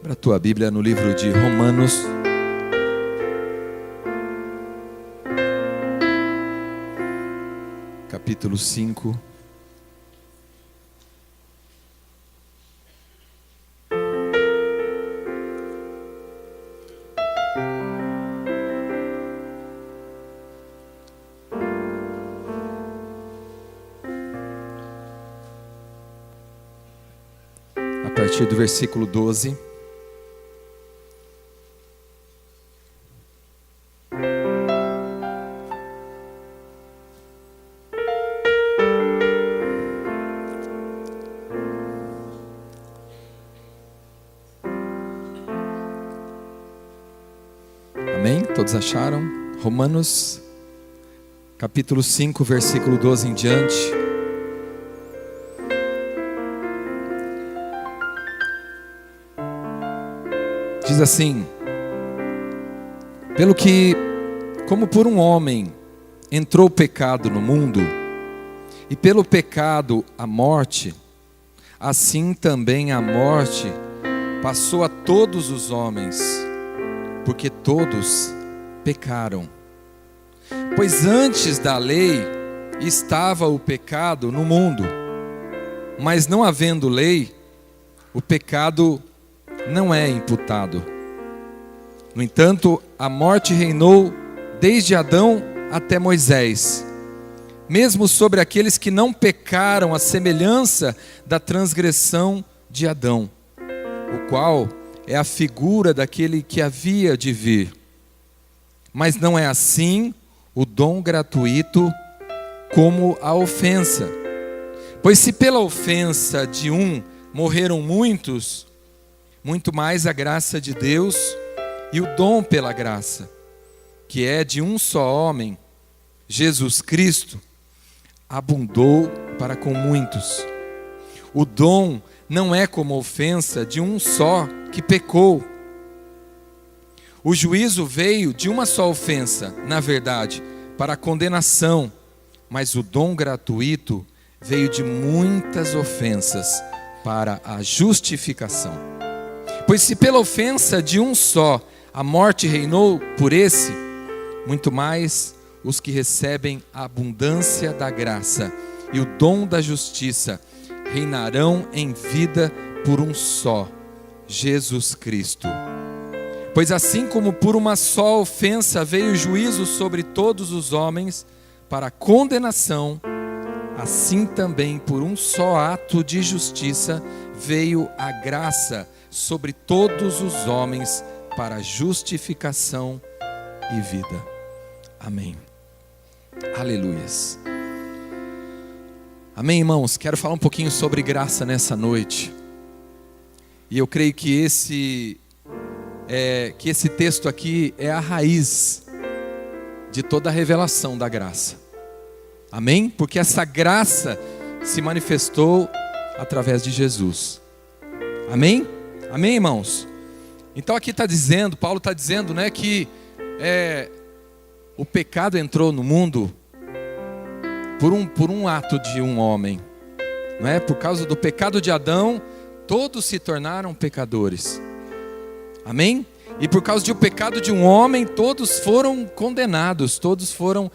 Abra a tua Bíblia no livro de Romanos, capítulo 5. A partir do versículo 12. Amém? Todos acharam? Romanos, capítulo 5, versículo 12 em diante. Diz assim: pelo que, como por um homem entrou o pecado no mundo, e pelo pecado a morte, assim também a morte passou a todos os homens, porque todos pecaram. Pois antes da lei estava o pecado no mundo, mas não havendo lei, o pecado não é imputado. No entanto, a morte reinou desde Adão até Moisés, mesmo sobre aqueles que não pecaram, à semelhança da transgressão de Adão, o qual é a figura daquele que havia de vir. Mas não é assim o dom gratuito como a ofensa. Pois se pela ofensa de um morreram muitos, muito mais a graça de Deus e o dom pela graça, que é de um só homem, Jesus Cristo, abundou para com muitos. O dom não é como a ofensa de um só que pecou. O juízo veio de uma só ofensa, na verdade, para a condenação, mas o dom gratuito veio de muitas ofensas para a justificação. Pois se pela ofensa de um só a morte reinou por esse, muito mais os que recebem a abundância da graça e o dom da justiça reinarão em vida por um só, Jesus Cristo. Pois assim como por uma só ofensa veio o juízo sobre todos os homens para condenação, assim também por um só ato de justiça veio a graça sobre todos os homens para justificação e vida. Amém. Aleluias. Amém, irmãos? Quero falar um pouquinho sobre graça nessa noite. E eu creio que esse texto aqui é a raiz de toda a revelação da graça. Amém? Porque essa graça se manifestou através de Jesus. Amém? Amém, irmãos? Então aqui está dizendo, Paulo está dizendo, né, que o pecado entrou no mundo por um ato de um homem, não é? Por causa do pecado de Adão, todos se tornaram pecadores. Amém? E por causa do pecado de um homem, todos foram condenados, todos foram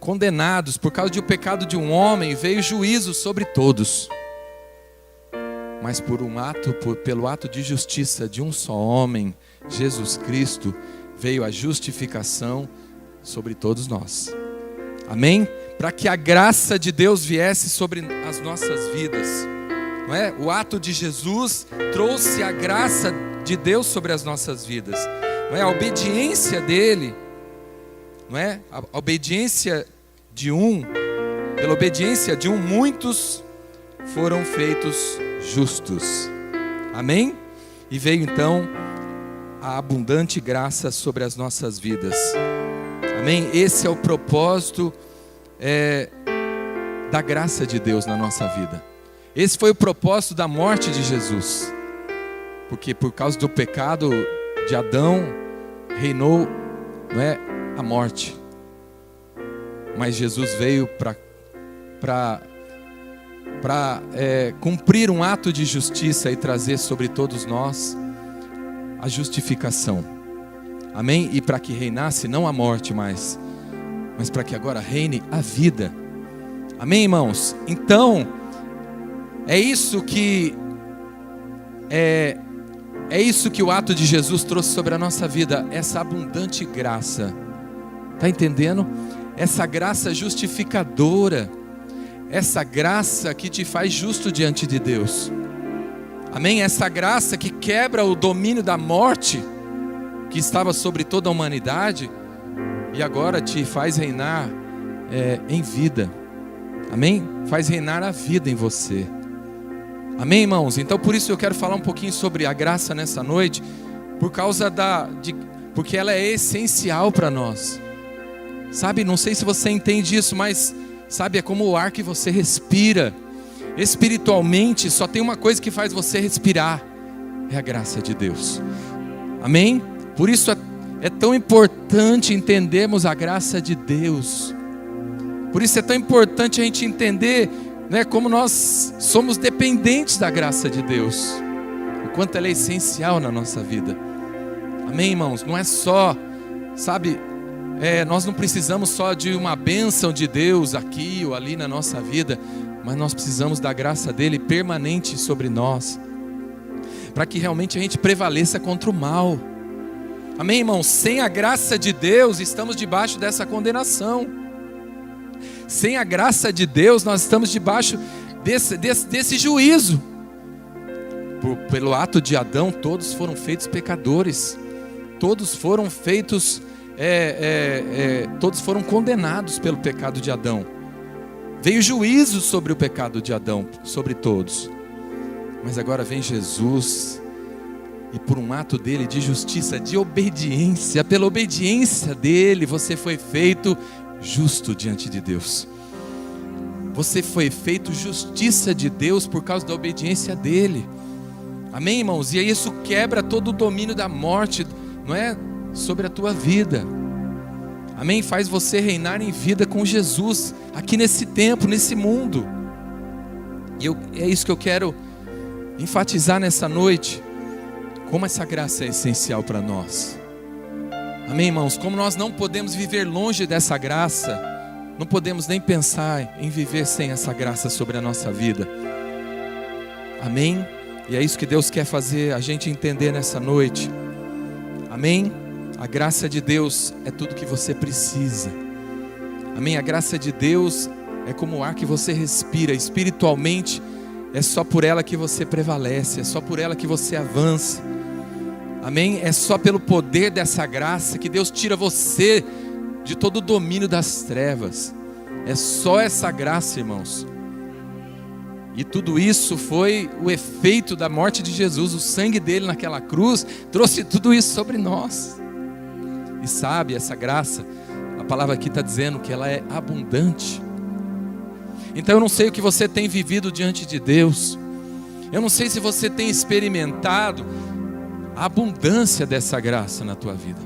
condenados. Por causa do pecado de um homem, veio juízo sobre todos. Mas pelo ato de justiça de um só homem, Jesus Cristo, veio a justificação sobre todos nós. Amém? Para que a graça de Deus viesse sobre as nossas vidas. Não é? O ato de Jesus trouxe a graça de Deus sobre as nossas vidas. Não é? A obediência dele, não é? A obediência de um, pela obediência de um, muitos foram feitos justos. Amém? E veio então a abundante graça sobre as nossas vidas. Amém? Esse é o propósito da graça de Deus na nossa vida. Esse foi o propósito da morte de Jesus. Porque por causa do pecado de Adão, reinou, não é, a morte. Mas Jesus veio para para cumprir um ato de justiça e trazer sobre todos nós a justificação. Amém? E para que reinasse não a morte mais, mas para que agora reine a vida. Amém, irmãos? Então, é isso que o ato de Jesus trouxe sobre a nossa vida, essa abundante graça. Está entendendo? Essa graça justificadora, essa graça que te faz justo diante de Deus. Amém? Essa graça que quebra o domínio da morte que estava sobre toda a humanidade e agora te faz reinar em vida. Amém? Faz reinar a vida em você. Amém, irmãos? Então por isso eu quero falar um pouquinho sobre a graça nessa noite, porque ela é essencial para nós. Sabe, não sei se você entende isso, mas sabe, é como o ar que você respira. Espiritualmente só tem uma coisa que faz você respirar, é a graça de Deus. Amém? Por isso é tão importante entendermos a graça de Deus. Por isso é tão importante a gente entender, né, como nós somos dependentes da graça de Deus, o quanto ela é essencial na nossa vida. Amém, irmãos? Não é só, sabe, nós não precisamos só de uma bênção de Deus aqui ou ali na nossa vida, mas nós precisamos da graça dele permanente sobre nós, para que realmente a gente prevaleça contra o mal. Amém, irmãos? Sem a graça de Deus, estamos debaixo dessa condenação. Sem a graça de Deus, nós estamos debaixo desse juízo. Pelo ato de Adão, todos foram feitos pecadores. Todos foram feitos, todos foram condenados pelo pecado de Adão. Veio juízo sobre o pecado de Adão, sobre todos. Mas agora vem Jesus, e por um ato dele de justiça, de obediência, pela obediência dele, você foi feito justo diante de Deus. Você foi feito justiça de Deus por causa da obediência dele. Amém, irmãos? E aí isso quebra todo o domínio da morte, não é? Sobre a tua vida. Amém? Faz você reinar em vida com Jesus, aqui nesse tempo, nesse mundo. E é isso que eu quero enfatizar nessa noite. Como essa graça é essencial para nós. Amém, irmãos? Como nós não podemos viver longe dessa graça, não podemos nem pensar em viver sem essa graça sobre a nossa vida. Amém? E é isso que Deus quer fazer a gente entender nessa noite. Amém? A graça de Deus é tudo que você precisa. Amém? A graça de Deus é como o ar que você respira. Espiritualmente, é só por ela que você prevalece, é só por ela que você avança. Amém? É só pelo poder dessa graça que Deus tira você de todo o domínio das trevas. É só essa graça, irmãos. E tudo isso foi o efeito da morte de Jesus. O sangue dele naquela cruz trouxe tudo isso sobre nós. E sabe, essa graça, a palavra aqui está dizendo que ela é abundante. Então eu não sei o que você tem vivido diante de Deus. Eu não sei se você tem experimentado a abundância dessa graça na tua vida.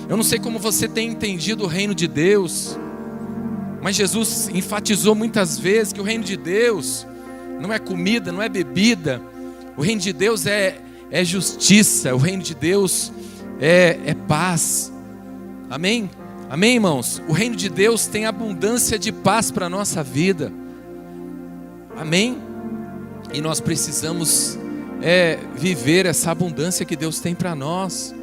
Eu não sei como você tem entendido o reino de Deus, mas Jesus enfatizou muitas vezes que o reino de Deus não é comida, não é bebida. O reino de Deus é justiça. O reino de Deus é paz. Amém? Amém, irmãos? O reino de Deus tem abundância de paz para a nossa vida. Amém? E nós precisamos viver essa abundância que Deus tem para nós.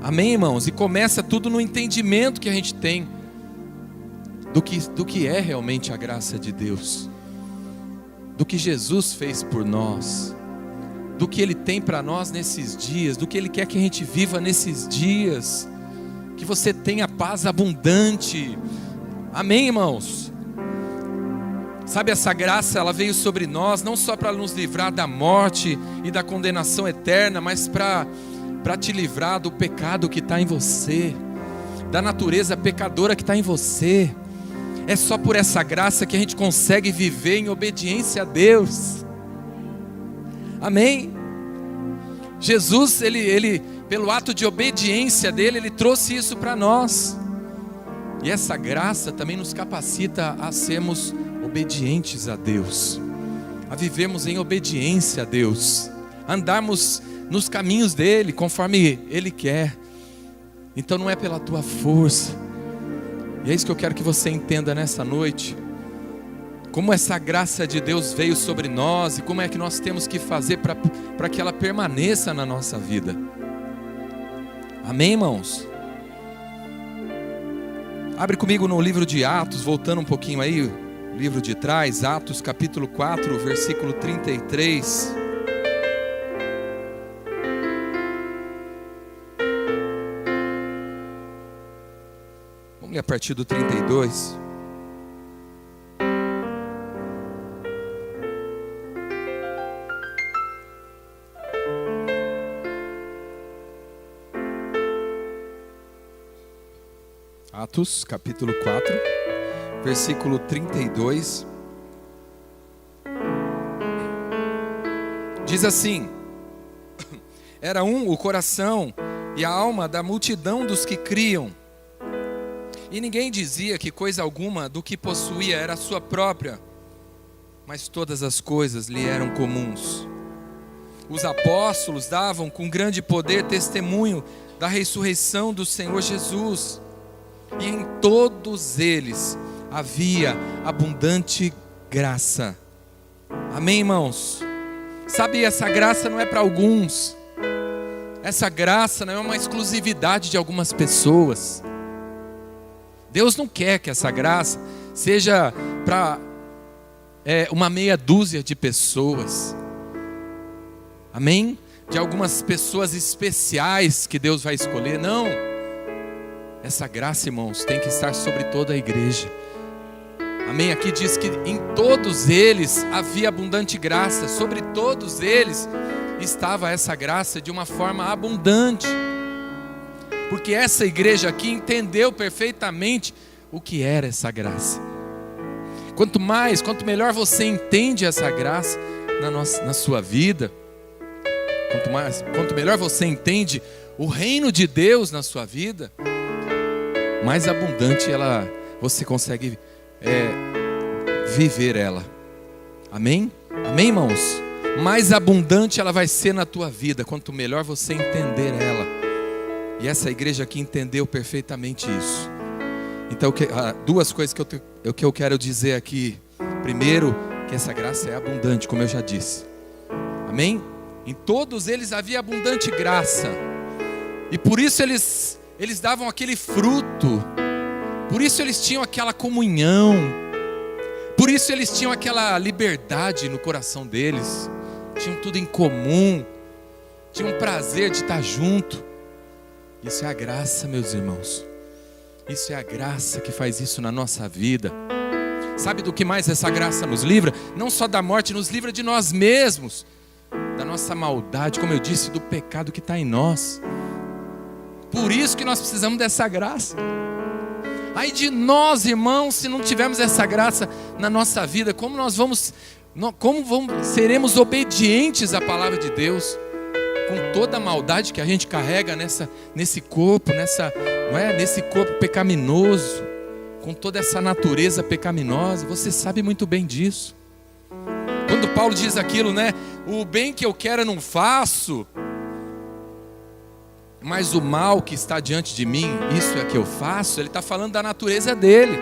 Amém, irmãos? E começa tudo no entendimento que a gente tem do que é realmente a graça de Deus, do que Jesus fez por nós, do que Ele tem para nós nesses dias, do que Ele quer que a gente viva nesses dias, que você tenha paz abundante. Amém, irmãos? Sabe, essa graça, ela veio sobre nós, não só para nos livrar da morte e da condenação eterna, mas para te livrar do pecado que está em você, da natureza pecadora que está em você. É só por essa graça que a gente consegue viver em obediência a Deus. Amém? Jesus, ele pelo ato de obediência dele, ele trouxe isso para nós. E essa graça também nos capacita a sermos obedientes obedientes a Deus, a vivermos em obediência a Deus, a andarmos nos caminhos dEle, conforme Ele quer. Então não é pela tua força. E é isso que eu quero que você entenda nessa noite. Como essa graça de Deus veio sobre nós e como é que nós temos que fazer para que ela permaneça na nossa vida. Amém, irmãos? Abre comigo no livro de Atos, voltando um pouquinho aí, o livro de trás, Atos capítulo 4, versículo 33. Vamos ler a partir do 32. Atos, capítulo 4, versículo 32. Diz assim: era o coração e a alma da multidão dos que criam. E ninguém dizia que coisa alguma do que possuía era sua própria, mas todas as coisas lhe eram comuns. Os apóstolos davam com grande poder testemunho da ressurreição do Senhor Jesus. E em todos eles havia abundante graça. Amém, irmãos? Sabe, essa graça não é para alguns. Essa graça não é uma exclusividade de algumas pessoas. Deus não quer que essa graça seja para uma meia dúzia de pessoas. Amém? De algumas pessoas especiais que Deus vai escolher. Não. Essa graça, irmãos, tem que estar sobre toda a igreja. Amém? Aqui diz que em todos eles havia abundante graça. Sobre todos eles estava essa graça de uma forma abundante. Porque essa igreja aqui entendeu perfeitamente o que era essa graça. Quanto melhor você entende essa graça na sua vida, quanto melhor você entende o reino de Deus na sua vida, mais abundante você consegue viver ela. Amém? Amém, irmãos? Mais abundante ela vai ser na tua vida, quanto melhor você entender ela. E essa igreja aqui entendeu perfeitamente isso. Então, duas coisas que eu quero dizer aqui. Primeiro, que essa graça é abundante, como eu já disse. Amém? Em todos eles havia abundante graça. E por isso eles davam aquele fruto. Por isso eles tinham aquela comunhão. Por isso eles tinham aquela liberdade no coração deles. Tinham tudo em comum. Tinham prazer de estar junto. Isso é a graça, meus irmãos. Isso é a graça que faz isso na nossa vida. Sabe do que mais essa graça nos livra? Não só da morte, nos livra de nós mesmos. Da nossa maldade, como eu disse, do pecado que está em nós. Por isso que nós precisamos dessa graça. Aí de nós, irmãos, se não tivermos essa graça na nossa vida, seremos obedientes à palavra de Deus? Com toda a maldade que a gente carrega nesse corpo, nesse corpo pecaminoso, com toda essa natureza pecaminosa, você sabe muito bem disso. Quando Paulo diz aquilo, o bem que eu quero eu não faço, mas o mal que está diante de mim, isso é que eu faço. Ele está falando da natureza dele,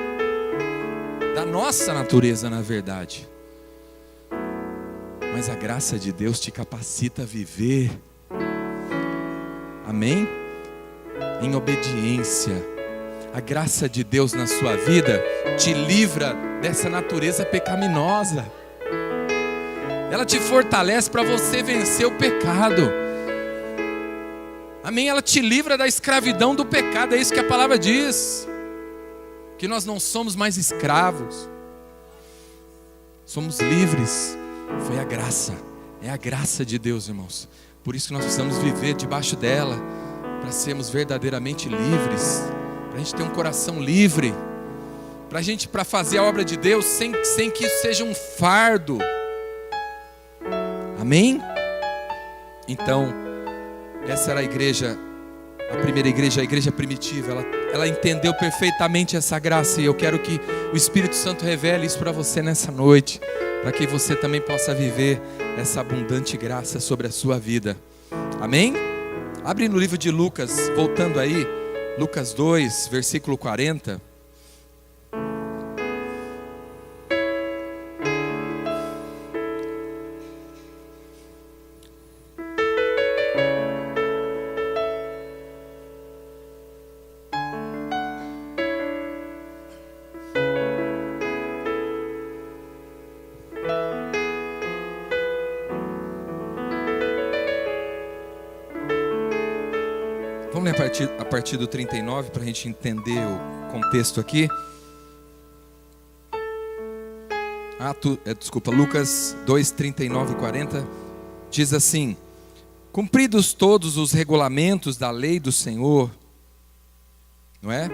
da nossa natureza, na verdade. Mas a graça de Deus te capacita a viver, amém? Em obediência. A graça de Deus na sua vida te livra dessa natureza pecaminosa. Ela te fortalece para você vencer o pecado. Amém? Ela te livra da escravidão do pecado. É isso que a palavra diz. Que nós não somos mais escravos. Somos livres. Foi a graça. É a graça de Deus, irmãos. Por isso que nós precisamos viver debaixo dela. Para sermos verdadeiramente livres. Para a gente ter um coração livre. Para fazer a obra de Deus sem que isso seja um fardo. Amém? Então, essa era a igreja, a primeira igreja, a igreja primitiva. ela entendeu perfeitamente essa graça, e eu quero que o Espírito Santo revele isso para você nessa noite, para que você também possa viver essa abundante graça sobre a sua vida. Amém? Abre no livro de Lucas, voltando aí, Lucas 2, versículo 40. Vamos ler a partir do 39 para a gente entender o contexto aqui. Lucas 2, 39 e 40 diz assim: cumpridos todos os regulamentos da lei do Senhor, não é?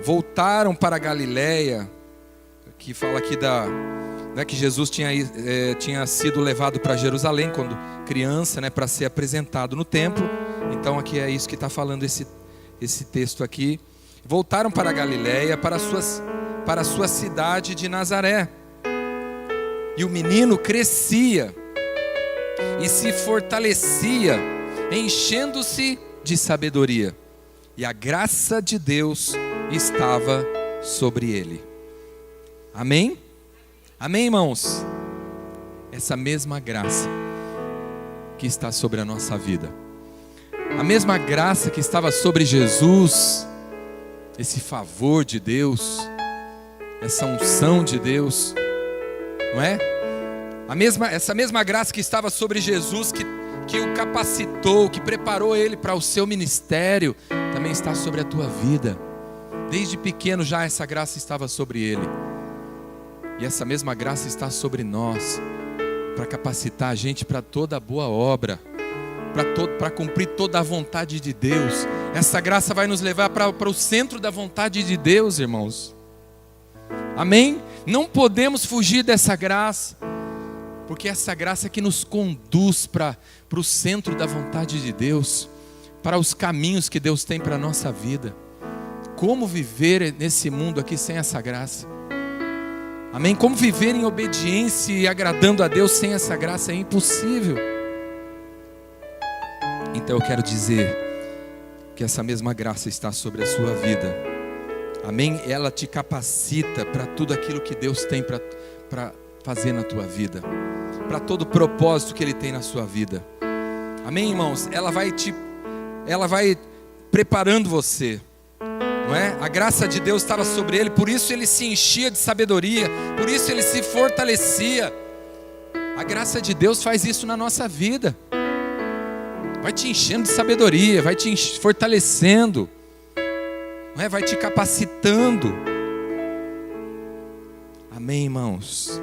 Voltaram para a Galiléia, que fala aqui não é que Jesus tinha sido levado para Jerusalém quando criança, né, para ser apresentado no templo. Então aqui é isso que está falando esse texto aqui. Voltaram para a Galiléia, para a sua cidade de Nazaré. E o menino crescia e se fortalecia, enchendo-se de sabedoria. E a graça de Deus estava sobre ele. Amém? Amém, irmãos? Essa mesma graça que está sobre a nossa vida, a mesma graça que estava sobre Jesus, esse favor de Deus, essa unção de Deus, não é? Essa mesma graça que estava sobre Jesus, que o capacitou, que preparou ele para o seu ministério, também está sobre a tua vida. Desde pequeno já essa graça estava sobre ele. E essa mesma graça está sobre nós, para capacitar a gente para toda boa obra, para cumprir toda a vontade de Deus. Essa graça vai nos levar para o centro da vontade de Deus, irmãos. Amém? Não podemos fugir dessa graça, porque essa graça é que nos conduz para o centro da vontade de Deus, para os caminhos que Deus tem para a nossa vida. Como viver nesse mundo aqui sem essa graça? Amém? Como viver em obediência e agradando a Deus sem essa graça? É impossível. Então eu quero dizer que essa mesma graça está sobre a sua vida. Amém? Ela te capacita para tudo aquilo que Deus tem para fazer na tua vida, para todo o propósito que Ele tem na sua vida. Amém, irmãos? Ela vai preparando você, não é? A graça de Deus estava sobre ele, por isso ele se enchia de sabedoria, por isso ele se fortalecia. A graça de Deus faz isso na nossa vida, vai te enchendo de sabedoria, vai te fortalecendo, não é? Vai te capacitando. Amém, irmãos?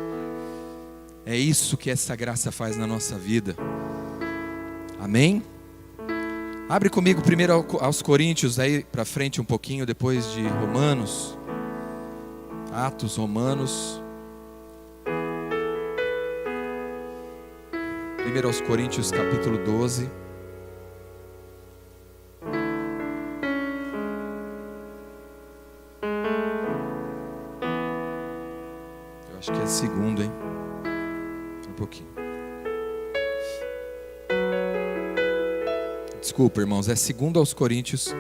É isso que essa graça faz na nossa vida. Amém? Abre comigo primeiro aos Coríntios, aí para frente um pouquinho, depois de Romanos. Atos, Romanos. Primeiro aos Coríntios, capítulo 12. Eu acho que é segundo, hein? Um pouquinho. Desculpa, irmãos, é 2 aos Coríntios,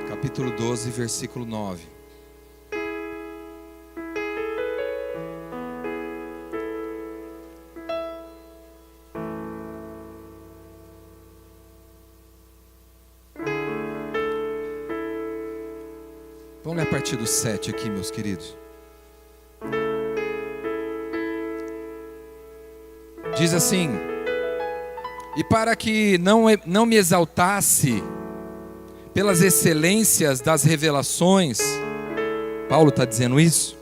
capítulo 12, versículo 9. Vamos ler a partir do 7 aqui, meus queridos. Diz assim: e para que não me exaltasse pelas excelências das revelações, Paulo está dizendo isso,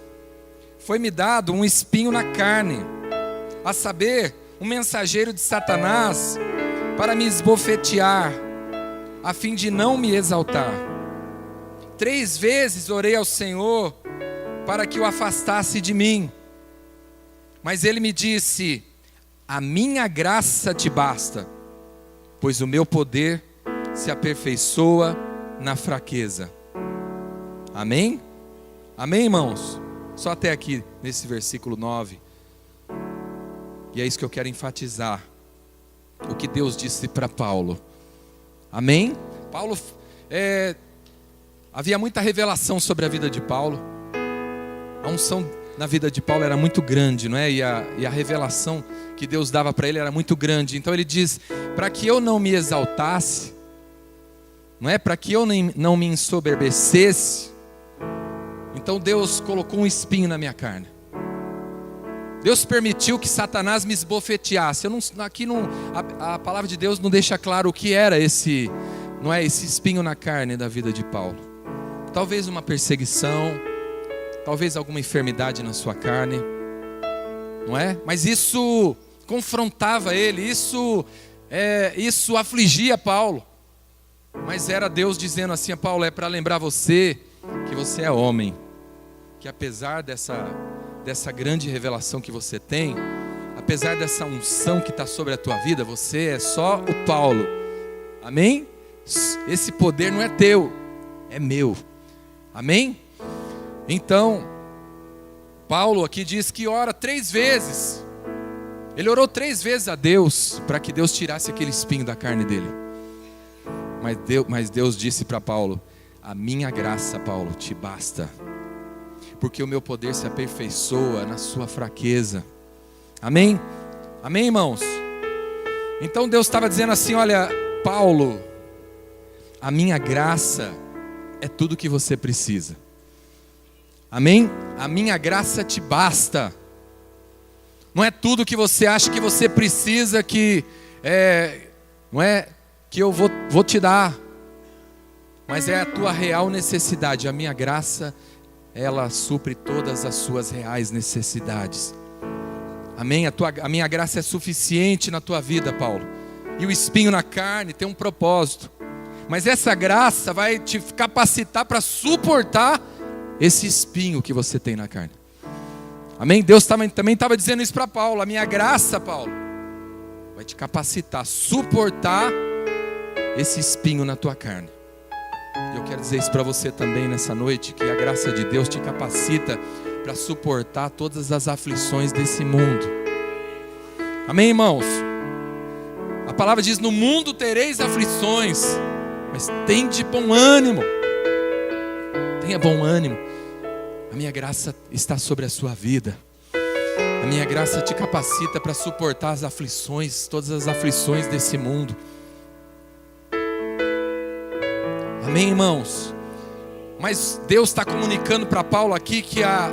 foi-me dado um espinho na carne, a saber, um mensageiro de Satanás, para me esbofetear, a fim de não me exaltar. 3 vezes orei ao Senhor, para que o afastasse de mim, mas ele me disse: a minha graça te basta, pois o meu poder se aperfeiçoa na fraqueza. Amém? Amém, irmãos? Só até aqui, nesse versículo 9. E é isso que eu quero enfatizar. O que Deus disse para Paulo. Amém? Paulo, havia muita revelação sobre a vida de Paulo. A unção na vida de Paulo era muito grande, não é? E a revelação que Deus dava para ele era muito grande. Então ele diz, para que eu não me exaltasse, não é? Para que eu não me ensoberbecesse, então Deus colocou um espinho na minha carne. Deus permitiu que Satanás me esbofeteasse. A palavra de Deus não deixa claro o que era esse espinho na carne da vida de Paulo. Talvez uma perseguição, talvez alguma enfermidade na sua carne, não é? Mas isso confrontava ele, isso afligia Paulo. Mas era Deus dizendo assim a Paulo, é para lembrar você que você é homem, que apesar dessa grande revelação que você tem, apesar dessa unção que está sobre a tua vida, você é só o Paulo. Amém? Esse poder não é teu, é meu. Amém? Então, Paulo aqui diz que ora 3 vezes. Ele orou 3 vezes a Deus para que Deus tirasse aquele espinho da carne dele. Mas Deus disse para Paulo, a minha graça, Paulo, te basta, porque o meu poder se aperfeiçoa na sua fraqueza. Amém? Amém, irmãos? Então Deus estava dizendo assim, olha, Paulo, a minha graça é tudo que você precisa. Amém? A minha graça te basta. Não é tudo que você acha que você precisa não é que eu vou te dar, mas é a tua real necessidade. A minha graça, ela supre todas as suas reais necessidades. Amém? A minha graça é suficiente na tua vida, Paulo. E o espinho na carne tem um propósito, mas essa graça vai te capacitar para suportar esse espinho que você tem na carne. Amém? Deus também estava dizendo isso para Paulo. A minha graça, Paulo, vai te capacitar a suportar esse espinho na tua carne. E eu quero dizer isso para você também nessa noite, que a graça de Deus te capacita para suportar todas as aflições desse mundo. Amém, irmãos? A palavra diz, no mundo tereis aflições, mas tende bom ânimo. Tenha bom ânimo. A minha graça está sobre a sua vida. A minha graça te capacita para suportar as aflições, todas as aflições desse mundo. Amém, irmãos? Mas Deus está comunicando para Paulo aqui que a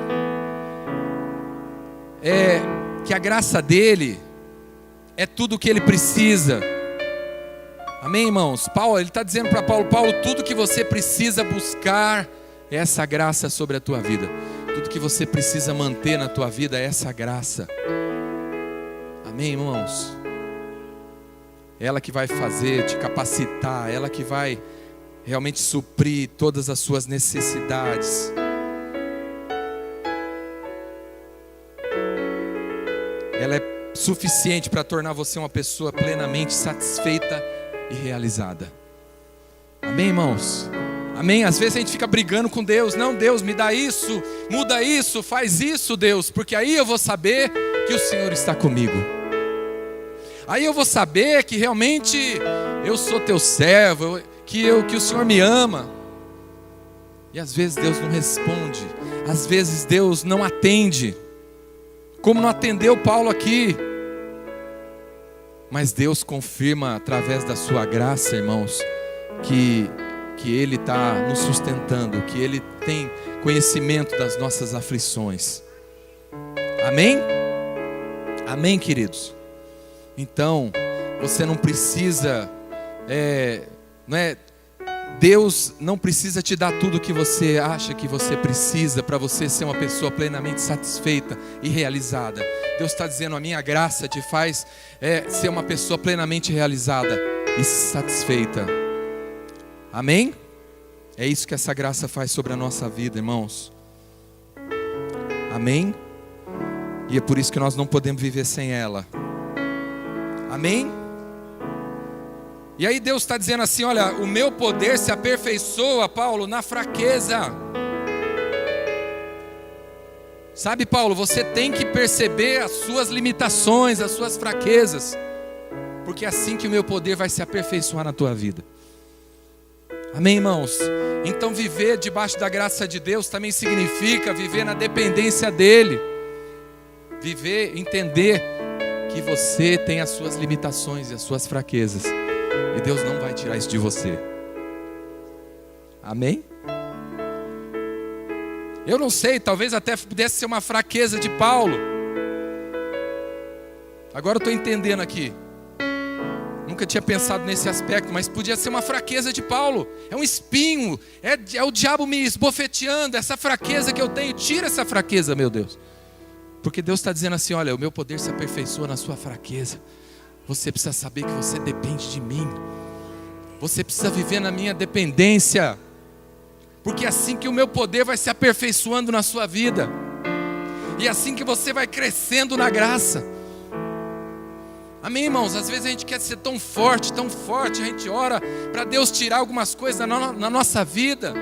graça dele é tudo o que ele precisa. Amém, irmãos? Ele está dizendo para Paulo, tudo que você precisa buscar é essa graça sobre a tua vida. Tudo que você precisa manter na tua vida é essa graça. Amém, irmãos? Ela que vai fazer, te capacitar, ela que vai realmente suprir todas as suas necessidades. Ela é suficiente para tornar você uma pessoa plenamente satisfeita e realizada. Amém, irmãos? Amém? Às vezes a gente fica brigando com Deus. Não, Deus, me dá isso, muda isso, faz isso, Deus, porque aí eu vou saber que o Senhor está comigo. Aí eu vou saber que realmente eu sou teu servo, que o Senhor me ama. E às vezes Deus não responde, às vezes Deus não atende, como não atendeu Paulo aqui. Mas Deus confirma através da sua graça, irmãos, que Ele está nos sustentando, que Ele tem conhecimento das nossas aflições. Amém? Amém, queridos? Então, você não precisa, Deus não precisa te dar tudo o que você acha que você precisa para você ser uma pessoa plenamente satisfeita e realizada. Deus está dizendo, a minha graça te faz ser uma pessoa plenamente realizada e satisfeita. Amém? É isso que essa graça faz sobre a nossa vida, irmãos. Amém? E é por isso que nós não podemos viver sem ela. Amém? E aí Deus está dizendo assim, olha, o meu poder se aperfeiçoa, Paulo, na fraqueza. Sabe, Paulo, você tem que perceber as suas limitações, as suas fraquezas, porque é assim que o meu poder vai se aperfeiçoar na tua vida. Amém, irmãos? Então viver debaixo da graça de Deus também significa viver na dependência dEle. Viver, entender que você tem as suas limitações e as suas fraquezas, e Deus não vai tirar isso de você. Amém? Eu não sei, talvez até pudesse ser uma fraqueza de Paulo. Agora eu estou entendendo aqui. Nunca tinha pensado nesse aspecto, mas podia ser uma fraqueza de Paulo. É um espinho, é o diabo me esbofeteando. Essa fraqueza que eu tenho, tira essa fraqueza, meu Deus. Porque Deus está dizendo assim, olha, o meu poder se aperfeiçoa na sua fraqueza. Você precisa saber que você depende de mim. Você precisa viver na minha dependência. Porque é assim que o meu poder vai se aperfeiçoando na sua vida. E é assim que você vai crescendo na graça. Amém, irmãos? Às vezes a gente quer ser tão forte, a gente ora para Deus tirar algumas coisas na nossa vida,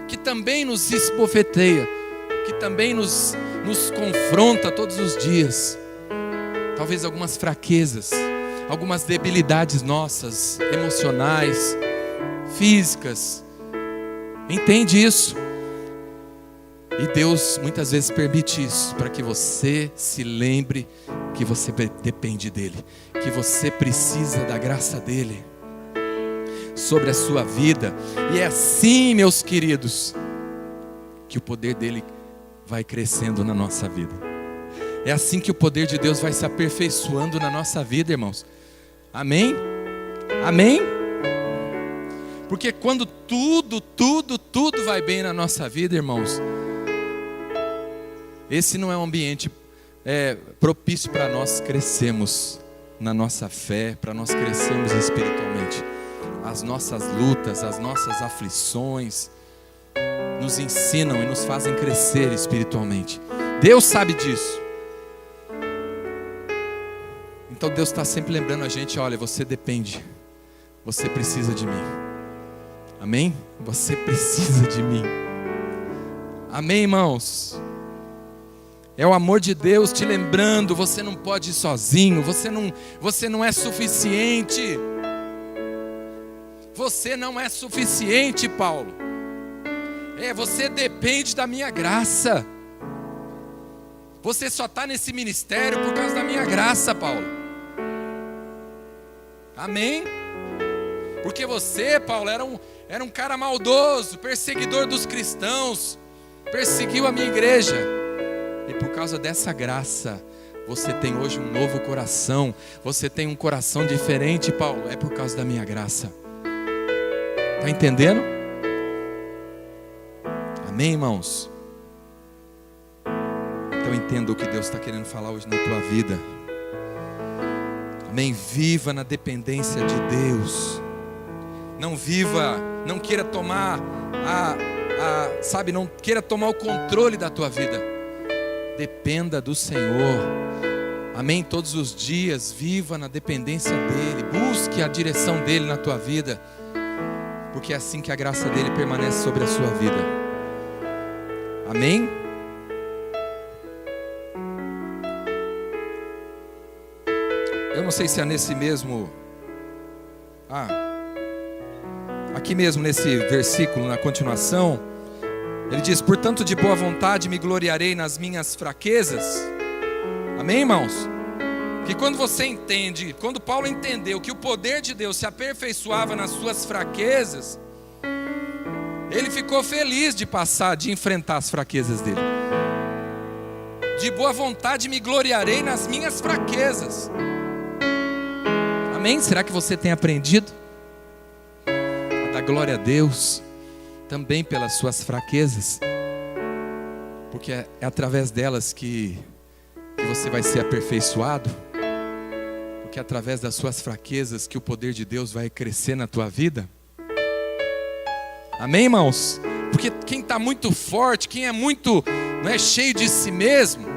que também nos esbofeteia, que também nos confronta todos os dias. Talvez algumas fraquezas, algumas debilidades nossas, emocionais, físicas. Entende isso? E Deus muitas vezes permite isso para que você se lembre que você depende dEle, que você precisa da graça dEle sobre a sua vida. E é assim, meus queridos, que o poder dEle vai crescendo na nossa vida. É assim que o poder de Deus vai se aperfeiçoando na nossa vida, irmãos. Amém? Amém? Porque quando tudo vai bem na nossa vida, irmãos, esse não é um ambiente propício para nós crescermos na nossa fé, para nós crescermos espiritualmente. As nossas lutas, as nossas aflições nos ensinam e nos fazem crescer espiritualmente. Deus sabe disso. Então Deus está sempre lembrando a gente, olha, você depende, você precisa de mim. Amém? Você precisa de mim. Amém, irmãos? É o amor de Deus te lembrando, você não pode ir sozinho, você não é suficiente. Você não é suficiente, Paulo. Você depende da minha graça. Você só está nesse ministério por causa da minha graça, Paulo. Amém? Porque você, Paulo, era um cara maldoso, perseguidor dos cristãos, perseguiu a minha igreja. E por causa dessa graça, você tem hoje um novo coração. Você tem um coração diferente, Paulo. É por causa da minha graça. Está entendendo? Amém, irmãos? Então entenda o que Deus está querendo falar hoje na tua vida. Amém? Viva na dependência de Deus. Não queira tomar não queira tomar o controle da tua vida. Dependa do Senhor. Amém? Todos os dias, viva na dependência dEle. Busque a direção dEle na tua vida. Porque é assim que a graça dEle permanece sobre a sua vida. Amém? Eu não sei se é nesse mesmo... aqui mesmo nesse versículo, na continuação, ele diz, portanto de boa vontade me gloriarei nas minhas fraquezas. Amém, irmãos? Que quando Paulo entendeu que o poder de Deus se aperfeiçoava nas suas fraquezas, ele ficou feliz de enfrentar as fraquezas dele. De boa vontade me gloriarei nas minhas fraquezas. Amém? Será que você tem aprendido a dar glória a Deus também pelas suas fraquezas? Porque é através delas que você vai ser aperfeiçoado. Porque é através das suas fraquezas que o poder de Deus vai crescer na tua vida. Amém, irmãos? Porque quem está muito forte, quem é muito cheio de si mesmo,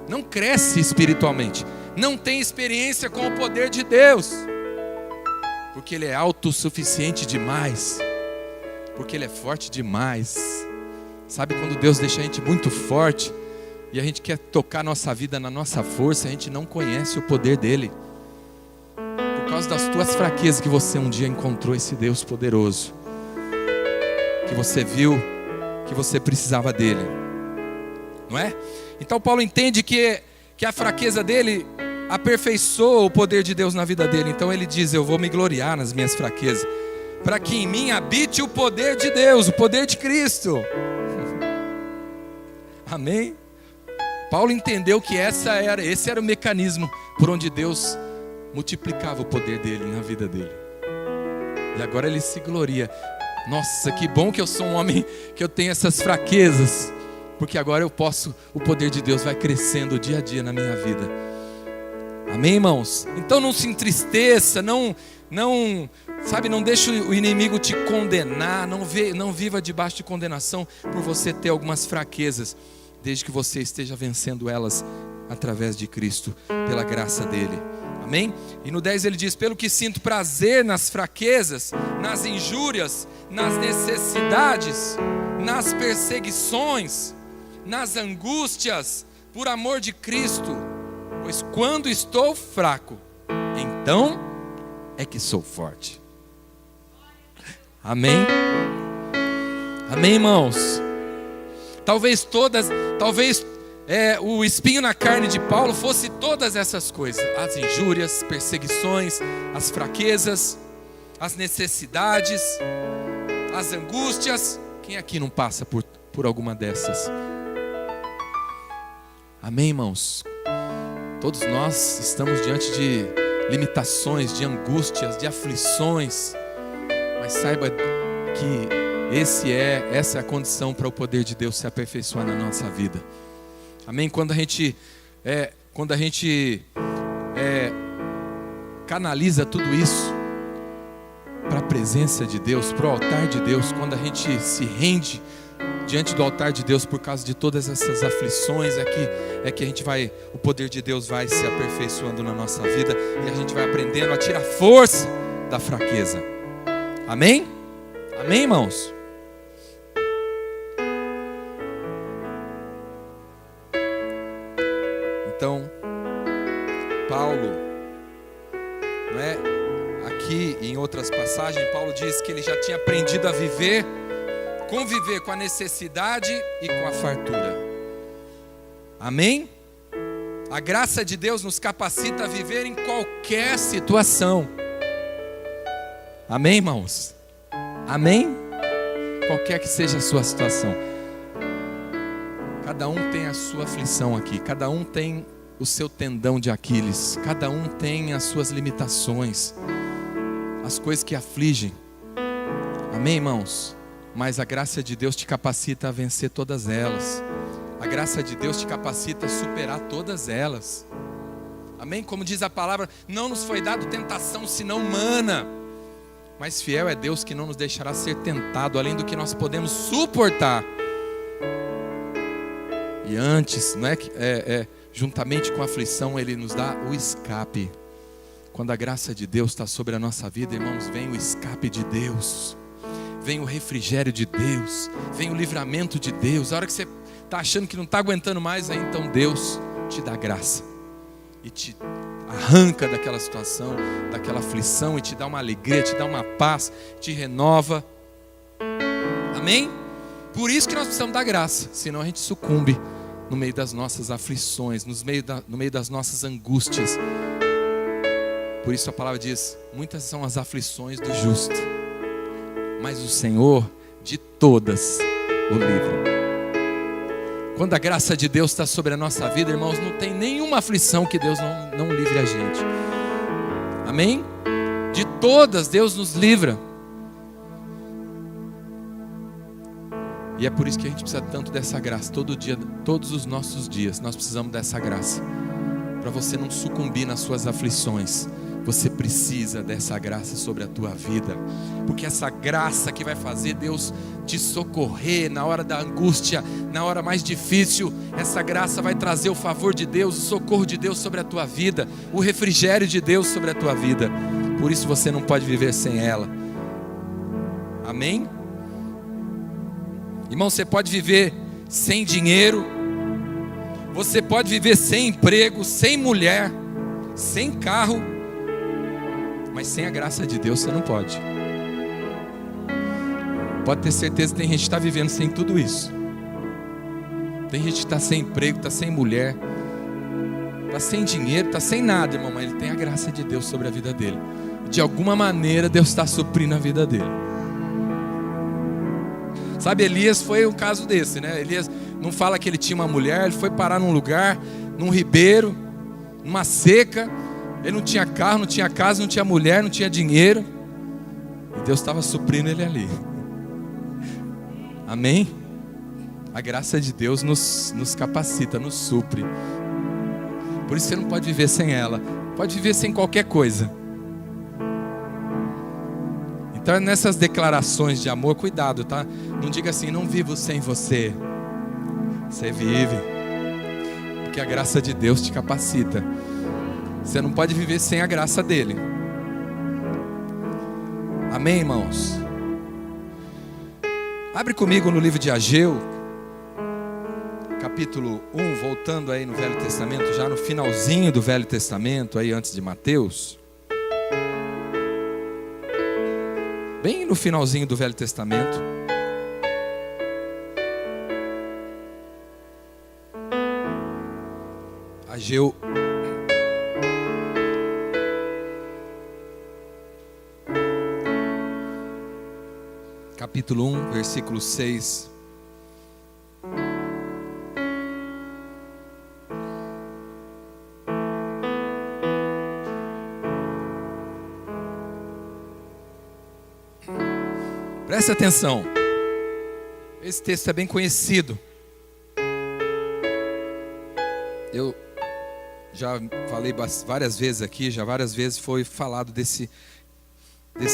não cresce espiritualmente, não tem experiência com o poder de Deus, porque ele é autossuficiente demais, porque ele é forte demais. Sabe quando Deus deixa a gente muito forte, e a gente quer tocar nossa vida na nossa força, a gente não conhece o poder dele. Por causa das tuas fraquezas que você um dia encontrou esse Deus poderoso, que você viu que você precisava dele, não é? Então Paulo entende que a fraqueza dele aperfeiçoa o poder de Deus na vida dele. Então ele diz: eu vou me gloriar nas minhas fraquezas, para que em mim habite o poder de Deus, o poder de Cristo. Amém? Paulo entendeu que esse era o mecanismo por onde Deus multiplicava o poder dele na vida dele. E agora ele se gloria: nossa, que bom que eu sou um homem, que eu tenho essas fraquezas, porque agora o poder de Deus vai crescendo dia a dia na minha vida. Amém, irmãos? Então não se entristeça, não deixe o inimigo te condenar, não viva debaixo de condenação por você ter algumas fraquezas, desde que você esteja vencendo elas através de Cristo, pela graça dele. Amém? E no 10 ele diz: pelo que sinto prazer nas fraquezas, nas injúrias, nas necessidades, nas perseguições, nas angústias, por amor de Cristo, pois quando estou fraco, então é que sou forte. Amém? Amém, irmãos? Talvez o espinho na carne de Paulo fosse todas essas coisas: as injúrias, perseguições, as fraquezas, as necessidades, as angústias. Quem aqui não passa por alguma dessas? Amém, irmãos? Todos nós estamos diante de limitações, de angústias, de aflições, mas saiba que essa é a condição para o poder de Deus se aperfeiçoar na nossa vida. Amém? Quando a gente canaliza tudo isso para a presença de Deus, para o altar de Deus, quando a gente se rende diante do altar de Deus por causa de todas essas aflições, é que o poder de Deus vai se aperfeiçoando na nossa vida, e a gente vai aprendendo a tirar força da fraqueza. Amém? Amém, irmãos? Então, Paulo, não é? Aqui em outras passagens, Paulo diz que ele já tinha aprendido a conviver com a necessidade e com a fartura. Amém? A graça de Deus nos capacita a viver em qualquer situação. Amém, irmãos? Amém? Qualquer que seja a sua situação. Cada um tem a sua aflição aqui, cada um tem o seu tendão de Aquiles, cada um tem as suas limitações, as coisas que afligem. Amém, irmãos? Mas a graça de Deus te capacita a vencer todas elas. A graça de Deus te capacita a superar todas elas. Amém? Como diz a palavra, não nos foi dado tentação senão humana, mas fiel é Deus que não nos deixará ser tentado além do que nós podemos suportar. E antes, não é, juntamente com a aflição, Ele nos dá o escape. Quando a graça de Deus está sobre a nossa vida, irmãos, vem o escape de Deus, vem o refrigério de Deus, vem o livramento de Deus. A hora que você está achando que não está aguentando mais, aí então Deus te dá graça e te arranca daquela situação, daquela aflição, e te dá uma alegria, te dá uma paz, te renova. Amém? Por isso que nós precisamos da graça, senão a gente sucumbe no meio das nossas aflições, no meio das nossas angústias. Por isso a palavra diz: muitas são as aflições do justo, mas o Senhor de todas o livra. Quando a graça de Deus está sobre a nossa vida, irmãos, não tem nenhuma aflição que Deus não livre a gente. Amém? De todas Deus nos livra. E é por isso que a gente precisa tanto dessa graça. Todo dia, todos os nossos dias, nós precisamos dessa graça. Para você não sucumbir nas suas aflições, você precisa dessa graça sobre a tua vida. Porque essa graça que vai fazer Deus te socorrer na hora da angústia, na hora mais difícil. Essa graça vai trazer o favor de Deus, o socorro de Deus sobre a tua vida, o refrigério de Deus sobre a tua vida. Por isso você não pode viver sem ela. Amém? Irmão, você pode viver sem dinheiro, Você pode viver sem emprego, sem mulher, sem carro, mas sem a graça de Deus você não pode. Pode ter certeza que tem gente que está vivendo sem tudo isso. Tem gente que está sem emprego, está sem mulher, está sem dinheiro, está sem nada, irmão, mas ele tem a graça de Deus sobre a vida dele. De alguma maneira Deus está suprindo a vida dele. Sabe, Elias foi um caso desse, né? Elias não fala que ele tinha uma mulher, ele foi parar num lugar, num ribeiro, numa seca. Ele não tinha carro, não tinha casa, não tinha mulher, não tinha dinheiro. E Deus estava suprindo ele ali. Amém? A graça de Deus nos capacita, nos supre. Por isso você não pode viver sem ela. Pode viver sem qualquer coisa. Então nessas declarações de amor, cuidado, tá? Não diga assim, não vivo sem você. Você vive. Porque a graça de Deus te capacita. Você não pode viver sem a graça dele. Amém, irmãos? Abre comigo no livro de Ageu, capítulo 1, voltando aí no Velho Testamento, já no finalzinho do Velho Testamento, aí antes de Mateus. Bem no finalzinho do Velho Testamento. Ageu capítulo 1, versículo 6. Preste atenção. Esse texto é bem conhecido. Eu já falei várias vezes aqui, já várias vezes foi falado desse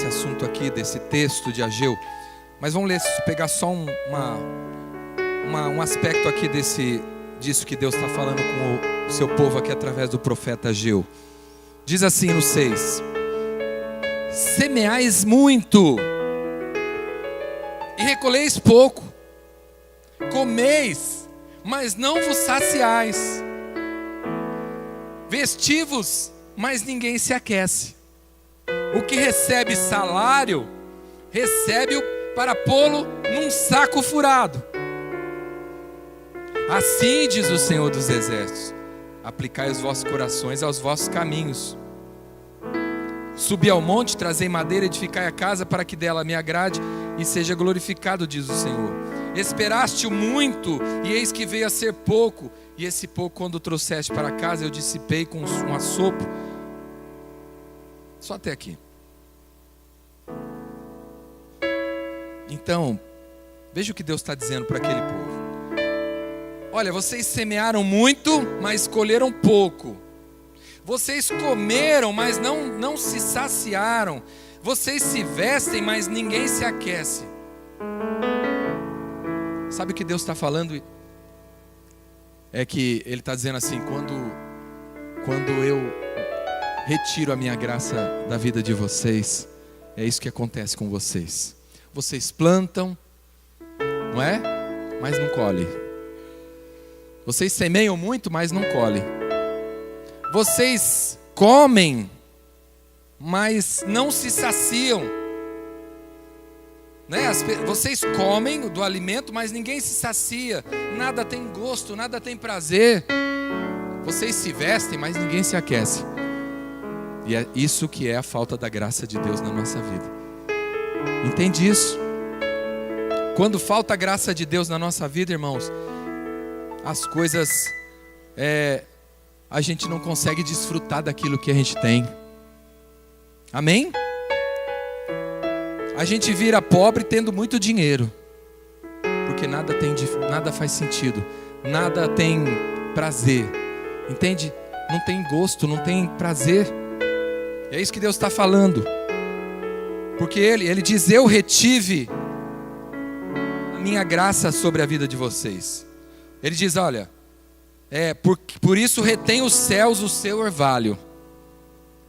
assunto aqui, desse texto de Ageu. Mas vamos ler, pegar só um aspecto aqui disso que Deus está falando com o seu povo aqui através do profeta Ageu. Diz assim no 6: semeais muito e recolheis pouco, comeis, mas não vos saciais, vestivos, mas ninguém se aquece. O que recebe salário, recebe-o para pô-lo num saco furado. Assim diz o Senhor dos Exércitos: aplicai os vossos corações aos vossos caminhos. Subi ao monte, trazei madeira, edificai a casa, para que dela me agrade e seja glorificado, diz o Senhor. Esperaste muito, e eis que veio a ser pouco, e esse pouco, quando o trouxeste para casa, eu dissipei com um assopro. Só até aqui. Então, veja o que Deus está dizendo para aquele povo. Olha, vocês semearam muito, mas colheram pouco. Vocês comeram, mas não se saciaram. Vocês se vestem, mas ninguém se aquece. Sabe o que Deus está falando? É que Ele está dizendo assim: quando eu retiro a minha graça da vida de vocês, é isso que acontece com vocês. Vocês plantam, não é? Mas não colhem. Vocês semeiam muito, mas não colhem. Vocês comem, mas não se saciam, né? Vocês comem do alimento, mas ninguém se sacia. Nada tem gosto, nada tem prazer. Vocês se vestem, mas ninguém se aquece. E é isso que é a falta da graça de Deus na nossa vida. Entende isso? Quando falta a graça de Deus na nossa vida, irmãos, as coisas a gente não consegue desfrutar daquilo que a gente tem. Amém? A gente vira pobre tendo muito dinheiro, porque nada faz sentido, nada tem prazer. Entende? Não tem gosto, não tem prazer. É isso que Deus está falando. Porque Ele diz: eu retive a minha graça sobre a vida de vocês. Ele diz: olha, por isso retém os céus o seu orvalho.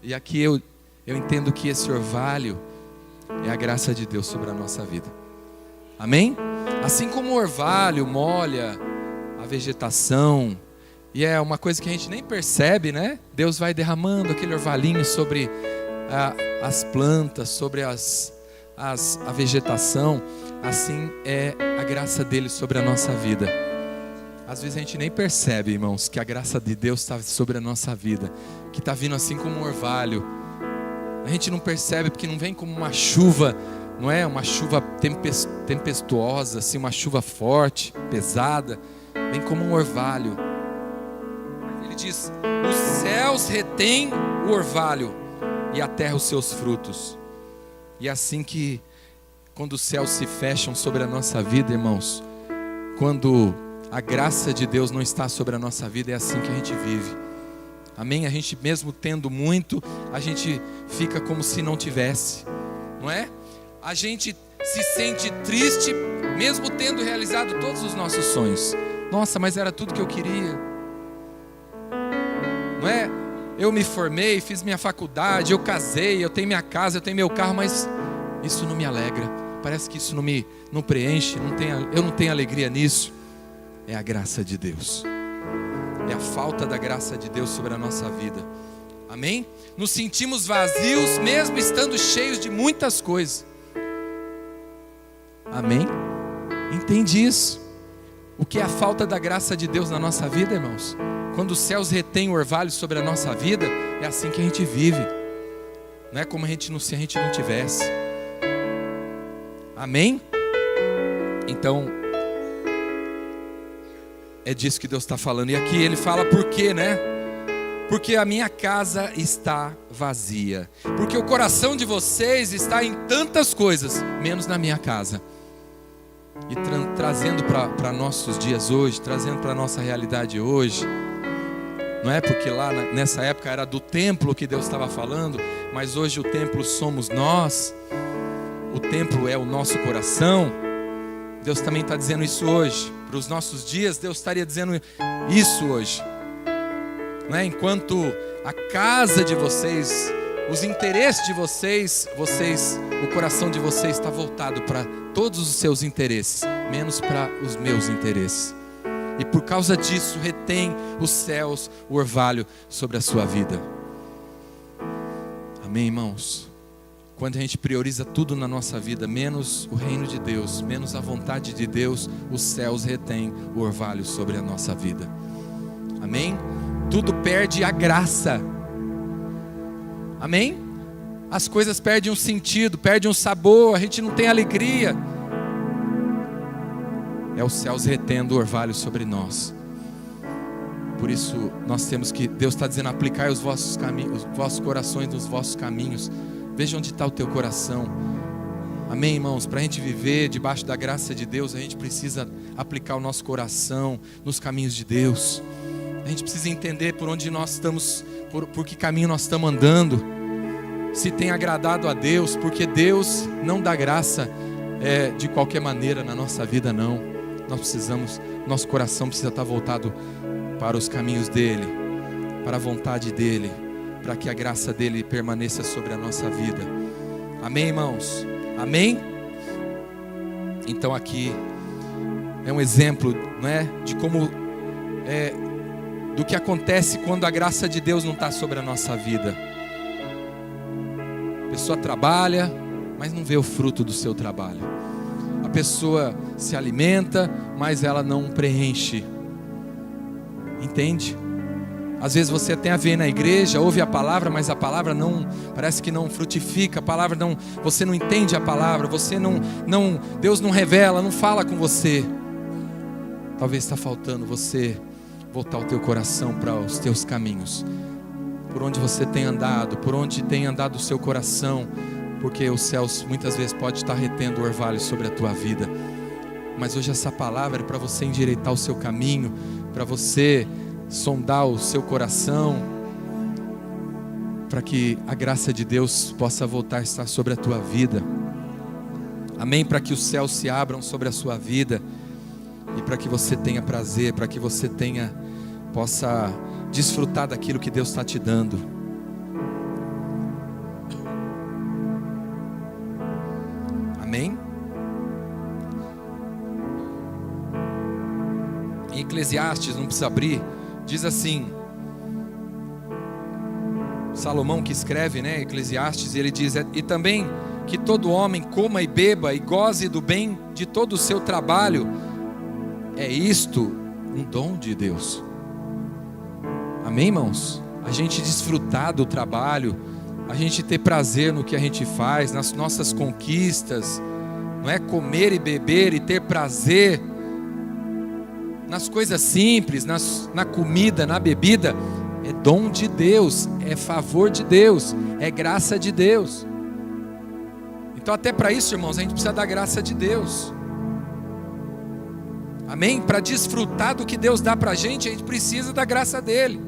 E aqui eu entendo que esse orvalho é a graça de Deus sobre a nossa vida. Amém? Assim como o orvalho molha a vegetação E é uma coisa que a gente nem percebe, né? Deus vai derramando aquele orvalhinho sobre as plantas, sobre a vegetação. Assim é a graça dele sobre a nossa vida. Às vezes a gente nem percebe, irmãos, que a graça de Deus está sobre a nossa vida, que está vindo assim como um orvalho. A gente não percebe porque não vem como uma chuva, não é? Uma chuva tempestuosa, assim, uma chuva forte, pesada. Vem como um orvalho. Ele diz: os céus retêm o orvalho e a terra os seus frutos. E é assim que, quando os céus se fecham sobre a nossa vida, irmãos, quando a graça de Deus não está sobre a nossa vida, é assim que a gente vive. Amém? A gente mesmo tendo muito, a gente fica como se não tivesse, não é? A gente se sente triste, mesmo tendo realizado todos os nossos sonhos. Nossa, mas era tudo que eu queria, não é? Eu me formei, fiz minha faculdade, eu casei, eu tenho minha casa, eu tenho meu carro, mas isso não me alegra. Parece que isso não preenche, eu não tenho alegria nisso. É a graça de Deus. É a falta da graça de Deus sobre a nossa vida. Amém? Nos sentimos vazios, mesmo estando cheios de muitas coisas. Amém? Entende isso? O que é a falta da graça de Deus na nossa vida, irmãos? Quando os céus retêm o orvalho sobre a nossa vida, é assim que a gente vive. Não é como se a gente não tivesse. Amém? Então, é disso que Deus está falando. E aqui ele fala por quê, né? Porque a minha casa está vazia. Porque o coração de vocês está em tantas coisas, menos na minha casa. E trazendo para nossos dias hoje, trazendo para a nossa realidade hoje. Não é porque lá nessa época era do templo que Deus estava falando, mas hoje o templo somos nós. O templo é o nosso coração. Deus também está dizendo isso hoje. Para os nossos dias, Deus estaria dizendo isso hoje. Não é? Enquanto a casa de vocês, os interesses de vocês, o coração de vocês está voltado para todos os seus interesses, menos para os meus interesses. E por causa disso, retém os céus o orvalho sobre a sua vida. Amém, irmãos? Quando a gente prioriza tudo na nossa vida, menos o reino de Deus, menos a vontade de Deus, os céus retêm o orvalho sobre a nossa vida. Amém? Tudo perde a graça. Amém? As coisas perdem um sentido, perdem um sabor, a gente não tem alegria. É os céus retendo o orvalho sobre nós. Por isso nós temos que, Deus está dizendo, aplicai os vossos caminhos, os vossos corações nos vossos caminhos. Veja onde está o teu coração. Amém, irmãos? Para a gente viver debaixo da graça de Deus, a gente precisa aplicar o nosso coração nos caminhos de Deus. A gente precisa entender por onde nós estamos, por que caminho nós estamos andando. Se tem agradado a Deus, porque Deus não dá graça de qualquer maneira na nossa vida, não. Nós precisamos, nosso coração precisa estar voltado para os caminhos dEle, para a vontade dEle, para que a graça dEle permaneça sobre a nossa vida. Amém, irmãos? Amém? Então aqui é um exemplo, não é, de como do que acontece quando a graça de Deus não está sobre a nossa vida. A pessoa trabalha, mas não vê o fruto do seu trabalho. A pessoa se alimenta, mas ela não preenche. Entende? Às vezes você tem a ver na igreja, ouve a palavra, mas a palavra não, parece que não frutifica, a palavra não, você não entende a palavra, você não, Deus não revela, não fala com você. Talvez está faltando você voltar o teu coração para os teus caminhos, por onde você tem andado, por onde tem andado o seu coração, porque os céus muitas vezes pode estar retendo o orvalho sobre a tua vida. Mas hoje essa palavra é para você endireitar o seu caminho, para você sondar o seu coração, para que a graça de Deus possa voltar a estar sobre a tua vida. Amém? Para que os céus se abram sobre a sua vida e para que você tenha prazer, para que você possa desfrutar daquilo que Deus está te dando. Amém? Em Eclesiastes, não precisa abrir, Diz assim, Salomão que escreve, né, Eclesiastes, ele diz: e também que todo homem coma e beba e goze do bem de todo o seu trabalho, é isto um dom de Deus. Amém, irmãos? A gente desfrutar do trabalho, a gente ter prazer no que a gente faz, nas nossas conquistas, não é? Comer e beber e ter prazer nas coisas simples, na comida, na bebida, é dom de Deus, é favor de Deus, é graça de Deus. Então até para isso, irmãos, a gente precisa da graça de Deus. Amém? Para desfrutar do que Deus dá para a gente precisa da graça dele.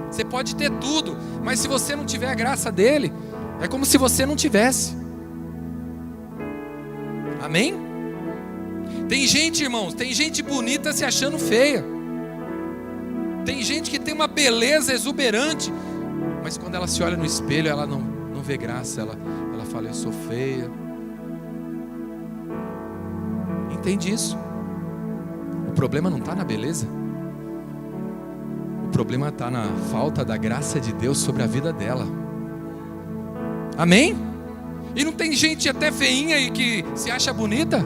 Você pode ter tudo, mas se você não tiver a graça dele, é como se você não tivesse. Amém? Tem gente, irmãos, tem gente bonita se achando feia. Tem gente que tem uma beleza exuberante, mas quando ela se olha no espelho, ela não vê graça, ela fala: eu sou feia. Entende isso? O problema não está na beleza. O problema está na falta da graça de Deus sobre a vida dela. Amém? E não tem gente até feinha e que se acha bonita?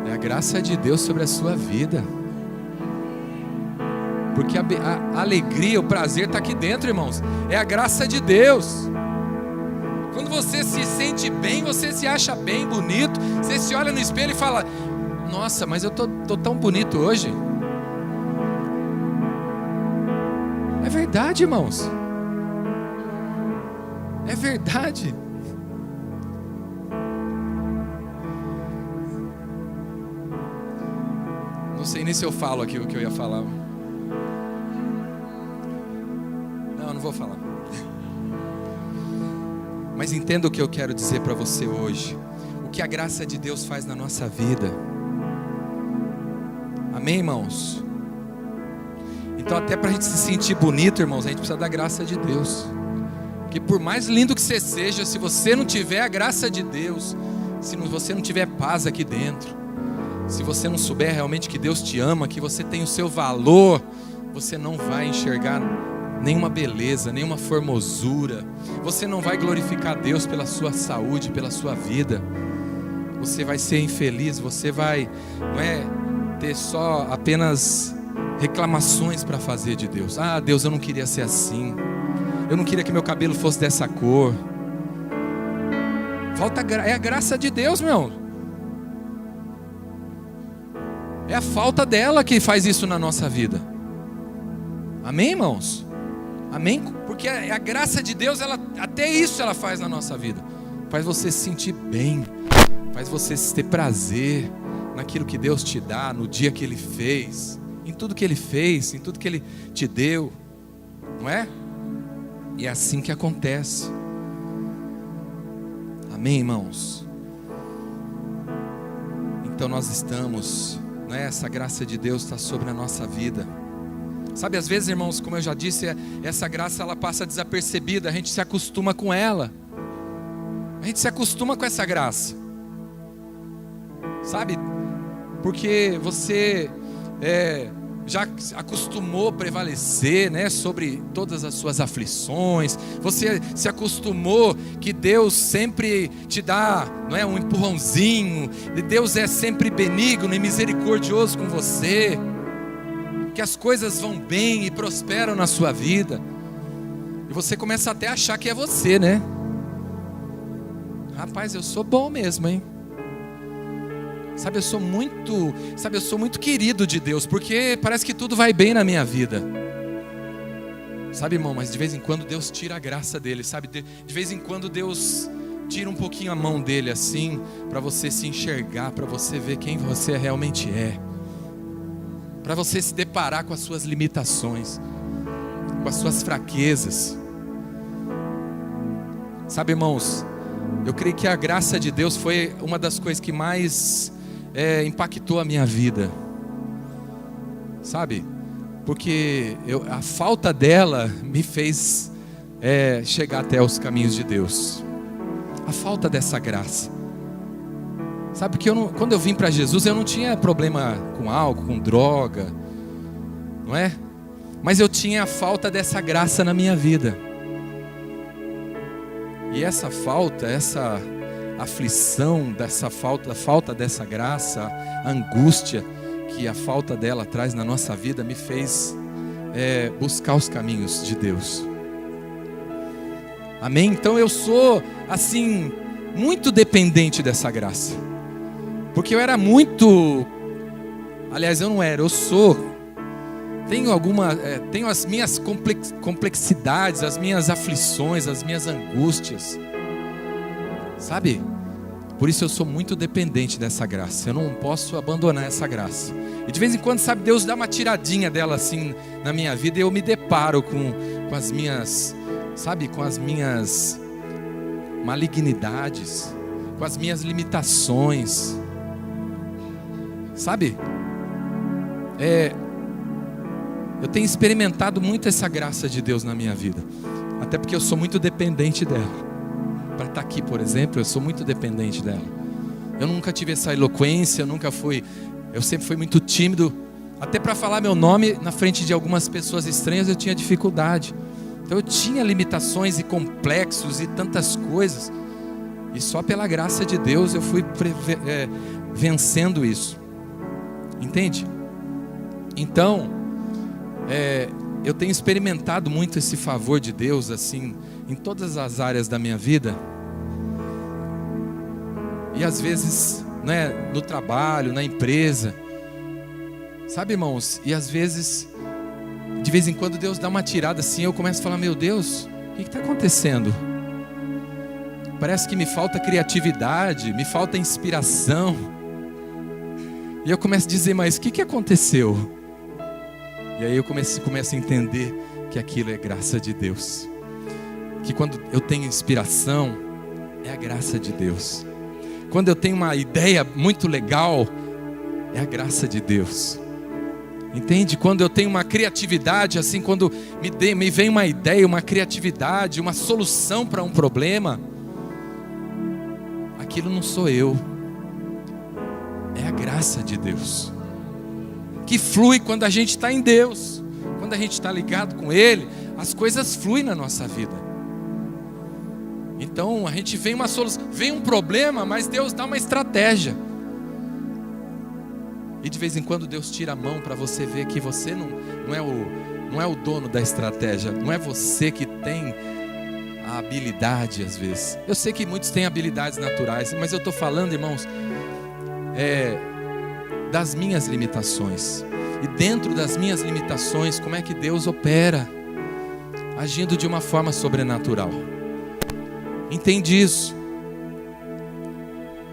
É a graça de Deus sobre a sua vida. Porque a alegria, o prazer está aqui dentro, irmãos. É a graça de Deus. Quando você se sente bem, você se acha bem, bonito. Você se olha no espelho e fala: nossa, mas eu tô tão bonito hoje. É verdade, irmãos. É verdade. Não sei nem se eu falo aqui o que eu ia falar. Não vou falar. Mas entenda o que eu quero dizer para você hoje. O que a graça de Deus faz na nossa vida. Amém, irmãos? Então até para a gente se sentir bonito, irmãos, a gente precisa da graça de Deus. Porque por mais lindo que você seja, se você não tiver a graça de Deus, se você não tiver paz aqui dentro, se você não souber realmente que Deus te ama, que você tem o seu valor, você não vai enxergar nenhuma beleza, nenhuma formosura. Você não vai glorificar Deus pela sua saúde, pela sua vida. Você vai ser infeliz, você vai, ter só apenas reclamações para fazer de Deus. Ah, Deus, eu não queria ser assim. Eu não queria que meu cabelo fosse dessa cor. É a graça de Deus, meu. É a falta dela que faz isso na nossa vida. Amém, irmãos? Amém? Porque a graça de Deus, até isso ela faz na nossa vida. Faz você se sentir bem. Faz você ter prazer naquilo que Deus te dá, no dia que Ele fez, em tudo que Ele fez, em tudo que Ele te deu. Não é? E é assim que acontece. Amém, irmãos? Então nós estamos, essa graça de Deus está sobre a nossa vida. Sabe, às vezes, irmãos, como eu já disse, essa graça ela passa desapercebida, a gente se acostuma com ela. A gente se acostuma com essa graça. Sabe? Porque você já acostumou a prevalecer, sobre todas as suas aflições. Você se acostumou que Deus sempre te dá, um empurrãozinho. Deus é sempre benigno e misericordioso com você. Que as coisas vão bem e prosperam na sua vida. E você começa até a achar que é você, né? Rapaz, eu sou bom mesmo, hein? Sabe, eu sou muito querido de Deus, porque parece que tudo vai bem na minha vida. Sabe, irmão, mas de vez em quando Deus tira a graça dele, sabe? De vez em quando Deus tira um pouquinho a mão dele assim, para você se enxergar, para você ver quem você realmente é. Para você se deparar com as suas limitações, com as suas fraquezas. Sabe, irmãos, eu creio que a graça de Deus foi uma das coisas que mais impactou a minha vida. Sabe? Porque a falta dela me fez chegar até os caminhos de Deus. A falta dessa graça. Sabe, porque quando eu vim para Jesus, eu não tinha problema com álcool, com droga. não é? Mas eu tinha a falta dessa graça na minha vida. E essa falta, essa aflição, a falta dessa graça, a angústia que a falta dela traz na nossa vida me fez buscar os caminhos de Deus. Amém? Então eu sou assim muito dependente dessa graça, porque eu era muito, aliás eu não era, eu sou, tenho as minhas complexidades, as minhas aflições, as minhas angústias, sabe? Por isso eu sou muito dependente dessa graça. Eu não posso abandonar essa graça. E de vez em quando, sabe, Deus dá uma tiradinha dela assim na minha vida, e eu me deparo com as minhas, sabe, com as minhas malignidades, com as minhas limitações, sabe? Eu tenho experimentado muito essa graça de Deus na minha vida, até porque eu sou muito dependente dela. Para estar aqui, por exemplo, eu sou muito dependente dela. Eu nunca tive essa eloquência, eu sempre fui muito tímido. Até para falar meu nome na frente de algumas pessoas estranhas eu tinha dificuldade. Então eu tinha limitações e complexos e tantas coisas. E só pela graça de Deus eu fui vencendo isso. Entende? Então, eu tenho experimentado muito esse favor de Deus assim, em todas as áreas da minha vida. E às vezes, né, no trabalho, na empresa, sabe, irmãos? E às vezes, de vez em quando Deus dá uma tirada assim, eu começo a falar: meu Deus, o que está acontecendo? Parece que me falta criatividade, me falta inspiração. E eu começo a dizer: mas o que aconteceu? E aí eu começo a entender que aquilo é graça de Deus. Que quando eu tenho inspiração, é a graça de Deus. Quando eu tenho uma ideia muito legal, é a graça de Deus. Entende? Quando eu tenho uma criatividade, assim, quando me vem uma ideia, uma criatividade, uma solução para um problema, aquilo não sou eu, é a graça de Deus, que flui quando a gente está em Deus. Quando a gente está ligado com Ele, as coisas fluem na nossa vida. Então a gente vem uma solução, vem um problema, mas Deus dá uma estratégia. E de vez em quando Deus tira a mão para você ver que você não é o dono da estratégia. Não é você que tem a habilidade às vezes. Eu sei que muitos têm habilidades naturais, mas eu estou falando, irmãos, das minhas limitações. E dentro das minhas limitações, como é que Deus opera? Agindo de uma forma sobrenatural. Entende isso?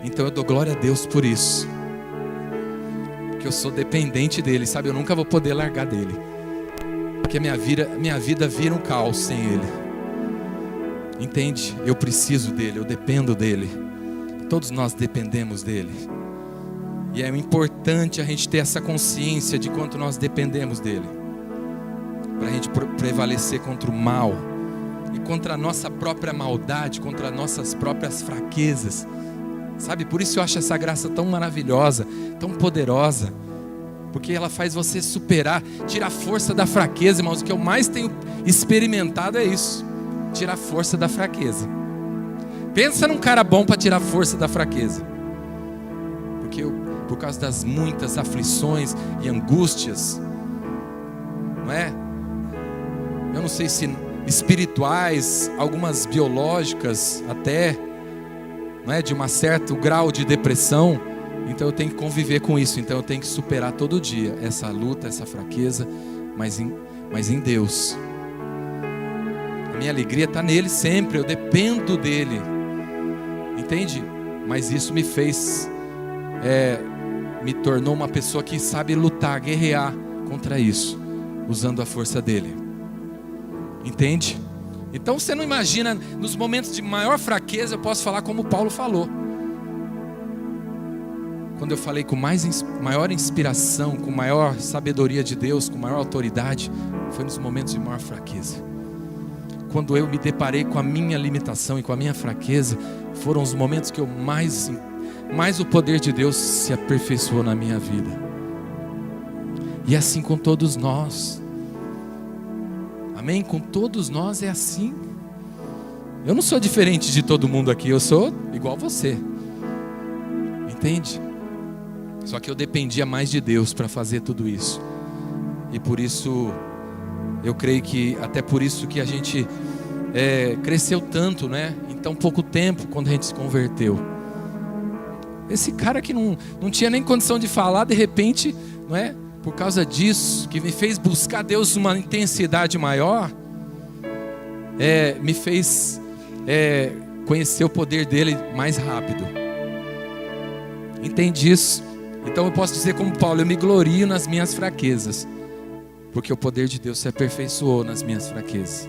Então eu dou glória a Deus por isso. Porque eu sou dependente dele, sabe? Eu nunca vou poder largar dele. Porque minha vida vira um caos sem ele. Entende? Eu preciso dele, eu dependo dele. Todos nós dependemos dele. E é importante a gente ter essa consciência de quanto nós dependemos dele, para a gente prevalecer contra o mal e contra a nossa própria maldade, contra as nossas próprias fraquezas, sabe? Por isso eu acho essa graça tão maravilhosa, tão poderosa, porque ela faz você superar, tirar a força da fraqueza, irmãos. O que eu mais tenho experimentado é isso, tirar a força da fraqueza. Pensa num cara bom para tirar a força da fraqueza, porque por causa das muitas aflições e angústias, não é? Eu não sei se espirituais, algumas biológicas até, não é? De um certo grau de depressão. Então eu tenho que conviver com isso. Então eu tenho que superar todo dia essa luta, essa fraqueza, mas em Deus. A minha alegria está nele sempre, eu dependo dele. Entende? Mas isso me fez... me tornou uma pessoa que sabe lutar, guerrear contra isso, usando a força dele. Entende? Então você não imagina, nos momentos de maior fraqueza, eu posso falar como Paulo falou. Quando eu falei com maior inspiração, com maior sabedoria de Deus, com maior autoridade, foi nos momentos de maior fraqueza. Quando eu me deparei com a minha limitação e com a minha fraqueza, foram os momentos que eu mais o poder de Deus se aperfeiçoou na minha vida. E é assim com todos nós. Amém? Com todos nós é assim. Eu não sou diferente de todo mundo aqui, eu sou igual você. Entende? Só que eu dependia mais de Deus para fazer tudo isso. E por isso, eu creio que, até por isso que a gente cresceu tanto, né? Em tão pouco tempo, quando a gente se converteu. Esse cara que não tinha nem condição de falar, de repente, não é? Por causa disso, que me fez buscar Deus numa intensidade maior, me fez conhecer o poder dele mais rápido. Entende isso? Então eu posso dizer como Paulo, eu me glorio nas minhas fraquezas, porque o poder de Deus se aperfeiçoou nas minhas fraquezas.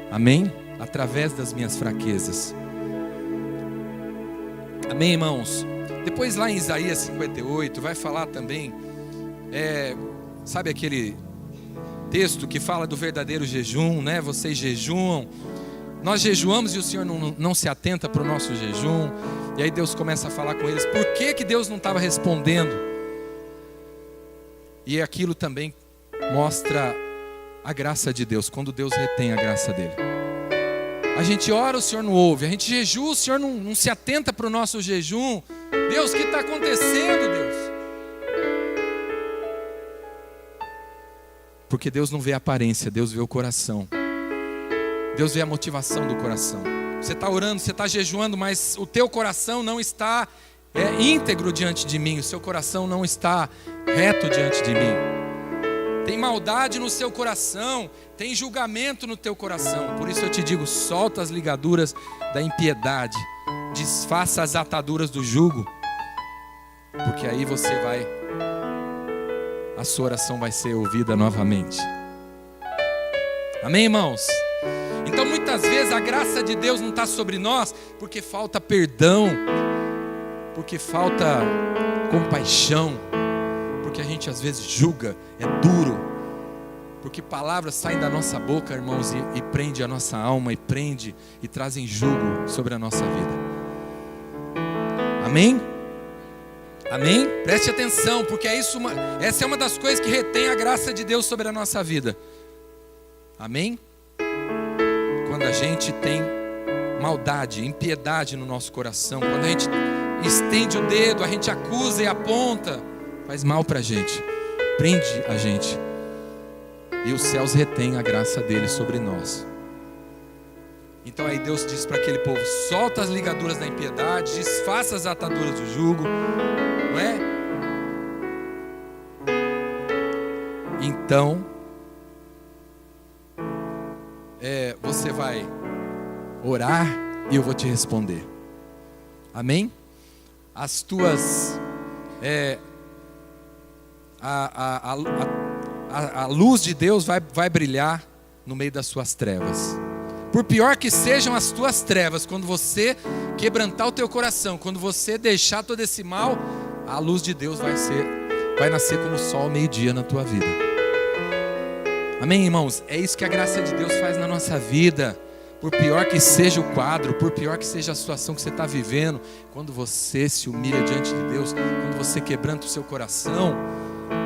Amém? Através das minhas fraquezas. Amém, irmãos? Depois lá em Isaías 58 vai falar também, sabe aquele texto que fala do verdadeiro jejum, né? Vocês jejuam, nós jejuamos e o Senhor não se atenta para o nosso jejum. E aí Deus começa a falar com eles, por que Deus não estava respondendo? E aquilo também mostra a graça de Deus, quando Deus retém a graça dele. A gente ora, o Senhor não ouve. A gente jejua, o Senhor não se atenta para o nosso jejum. Deus, o que está acontecendo, Deus? Porque Deus não vê a aparência, Deus vê o coração. Deus vê a motivação do coração. Você está orando, você está jejuando, mas o teu coração não está íntegro diante de mim. O seu coração não está reto diante de mim. Tem maldade no seu coração, tem julgamento no teu coração. Por isso eu te digo, solta as ligaduras da impiedade, desfaça as ataduras do jugo, porque aí a sua oração vai ser ouvida novamente. Amém, irmãos? Então muitas vezes a graça de Deus não está sobre nós, porque falta perdão, porque falta compaixão, porque a gente às vezes julga, é duro, porque palavras saem da nossa boca, irmãos, e prende a nossa alma, e prende e trazem jugo sobre a nossa vida. Amém? Amém? Preste atenção, porque essa é uma das coisas que retém a graça de Deus sobre a nossa vida. Amém? Quando a gente tem maldade, impiedade no nosso coração, quando a gente estende o dedo, a gente acusa e aponta, faz mal para a gente, prende a gente, e os céus retêm a graça dele sobre nós. Então aí Deus diz para aquele povo, solta as ligaduras da impiedade, desfaça as ataduras do jugo, não é? Então você vai orar e eu vou te responder. Amém? As tuas a luz de Deus vai brilhar no meio das suas trevas. Por pior que sejam as tuas trevas, quando você quebrantar o teu coração, quando você deixar todo esse mal, a luz de Deus vai nascer como o sol ao meio-dia na tua vida. Amém, irmãos? É isso que a graça de Deus faz na nossa vida. Por pior que seja o quadro, por pior que seja a situação que você está vivendo, quando você se humilha diante de Deus, quando você quebranta o seu coração,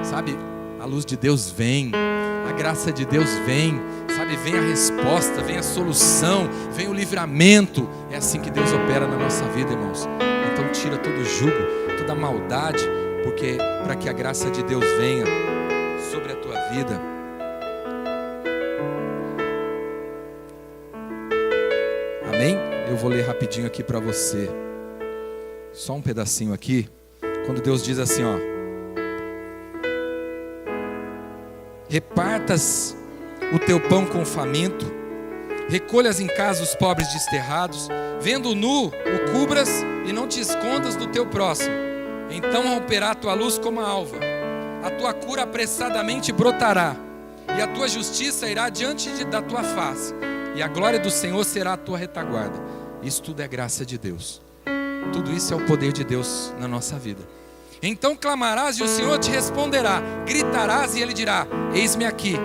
sabe, a luz de Deus vem, a graça de Deus vem, sabe, vem a resposta, vem a solução, vem o livramento. É assim que Deus opera na nossa vida, irmãos. Então tira todo o jugo, toda a maldade, porque para que a graça de Deus venha sobre a tua vida. Amém? Eu vou ler rapidinho aqui para você, só um pedacinho aqui, quando Deus diz assim, ó: repartas o teu pão com o faminto, recolhas em casa os pobres desterrados, vendo nu, o cubras e não te escondas do teu próximo. Então romperá a tua luz como a alva, a tua cura apressadamente brotará, e a tua justiça irá diante da tua face, e a glória do Senhor será a tua retaguarda. Isso tudo é graça de Deus. Tudo isso é o poder de Deus na nossa vida. Então clamarás e o Senhor te responderá, gritarás e Ele dirá: eis-me aqui.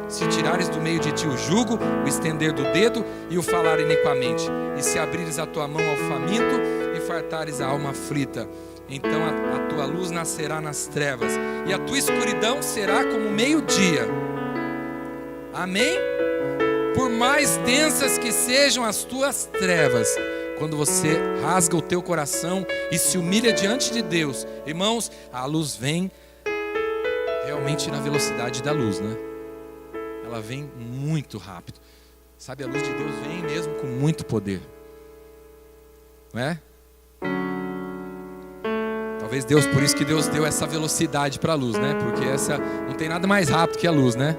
Se tirares do meio de ti o jugo, o estender do dedo e o falar iniquamente, e se abrires a tua mão ao faminto e fartares a alma aflita, então a tua luz nascerá nas trevas, e a tua escuridão será como meio-dia. Amém? Por mais densas que sejam as tuas trevas, quando você rasga o teu coração e se humilha diante de Deus, irmãos, a luz vem realmente na velocidade da luz, né? Ela vem muito rápido. Sabe, a luz de Deus vem mesmo com muito poder, não é? Talvez Deus, por isso que Deus deu essa velocidade para a luz, né? Porque essa não tem nada mais rápido que a luz, né?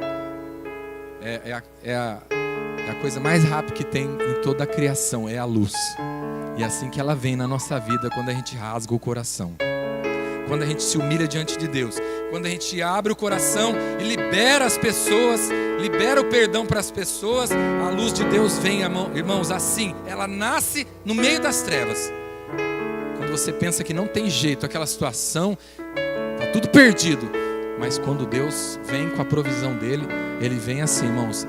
É a coisa mais rápida que tem em toda a criação, é a luz. E é assim que ela vem na nossa vida, quando a gente rasga o coração, quando a gente se humilha diante de Deus, quando a gente abre o coração e libera as pessoas, libera o perdão para as pessoas, a luz de Deus vem, irmãos, assim, ela nasce no meio das trevas. Quando você pensa que não tem jeito, aquela situação, está tudo perdido, mas quando Deus vem com a provisão dele, ele vem assim, irmãos,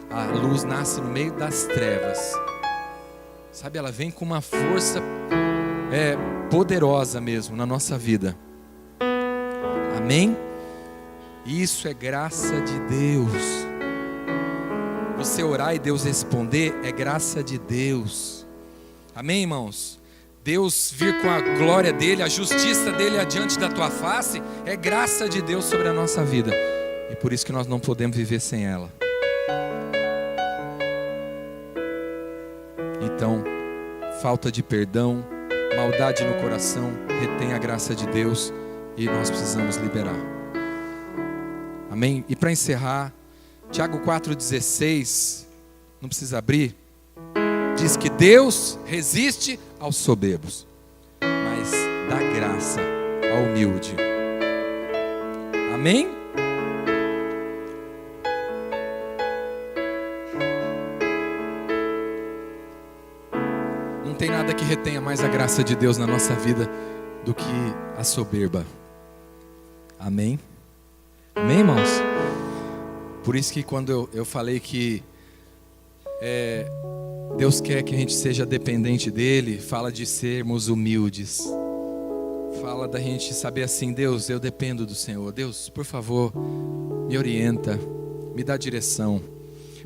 a luz nasce no meio das trevas. Sabe, ela vem com uma força poderosa mesmo na nossa vida. Amém? Isso é graça de Deus. Você orar e Deus responder é graça de Deus. Amém, irmãos? Deus vir com a glória dele, a justiça dele adiante da tua face, é graça de Deus sobre a nossa vida. E por isso que nós não podemos viver sem ela. Então, falta de perdão, maldade no coração, retém a graça de Deus e nós precisamos liberar. Amém? E para encerrar, Tiago 4,16, não precisa abrir, diz que Deus resiste aos soberbos, mas dá graça ao humilde. Amém? Não tem nada que retenha mais a graça de Deus na nossa vida do que a soberba. Amém? Amém, irmãos? Por isso que quando eu falei que Deus quer que a gente seja dependente dele, fala de sermos humildes. Fala da gente saber assim, Deus, eu dependo do Senhor. Deus, por favor, me orienta, me dá direção.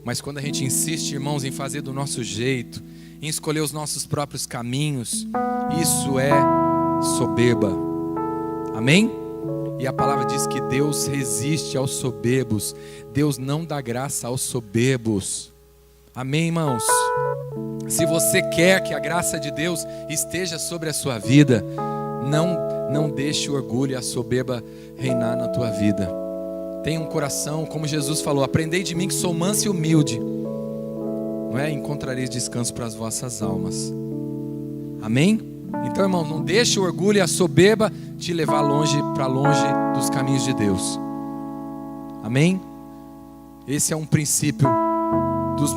Mas quando a gente insiste, irmãos, em fazer do nosso jeito, em escolher os nossos próprios caminhos, isso é soberba. Amém? E a palavra diz que Deus resiste aos soberbos. Deus não dá graça aos soberbos. Amém, irmãos? Se você quer que a graça de Deus esteja sobre a sua vida, não deixe o orgulho e a soberba reinar na tua vida. Tenha um coração, como Jesus falou, aprendei de mim que sou manso e humilde, não é? Encontrareis descanso para as vossas almas. Amém? Então, irmão, não deixe o orgulho e a soberba te levar para longe dos caminhos de Deus. Amém? Esse é um princípio dos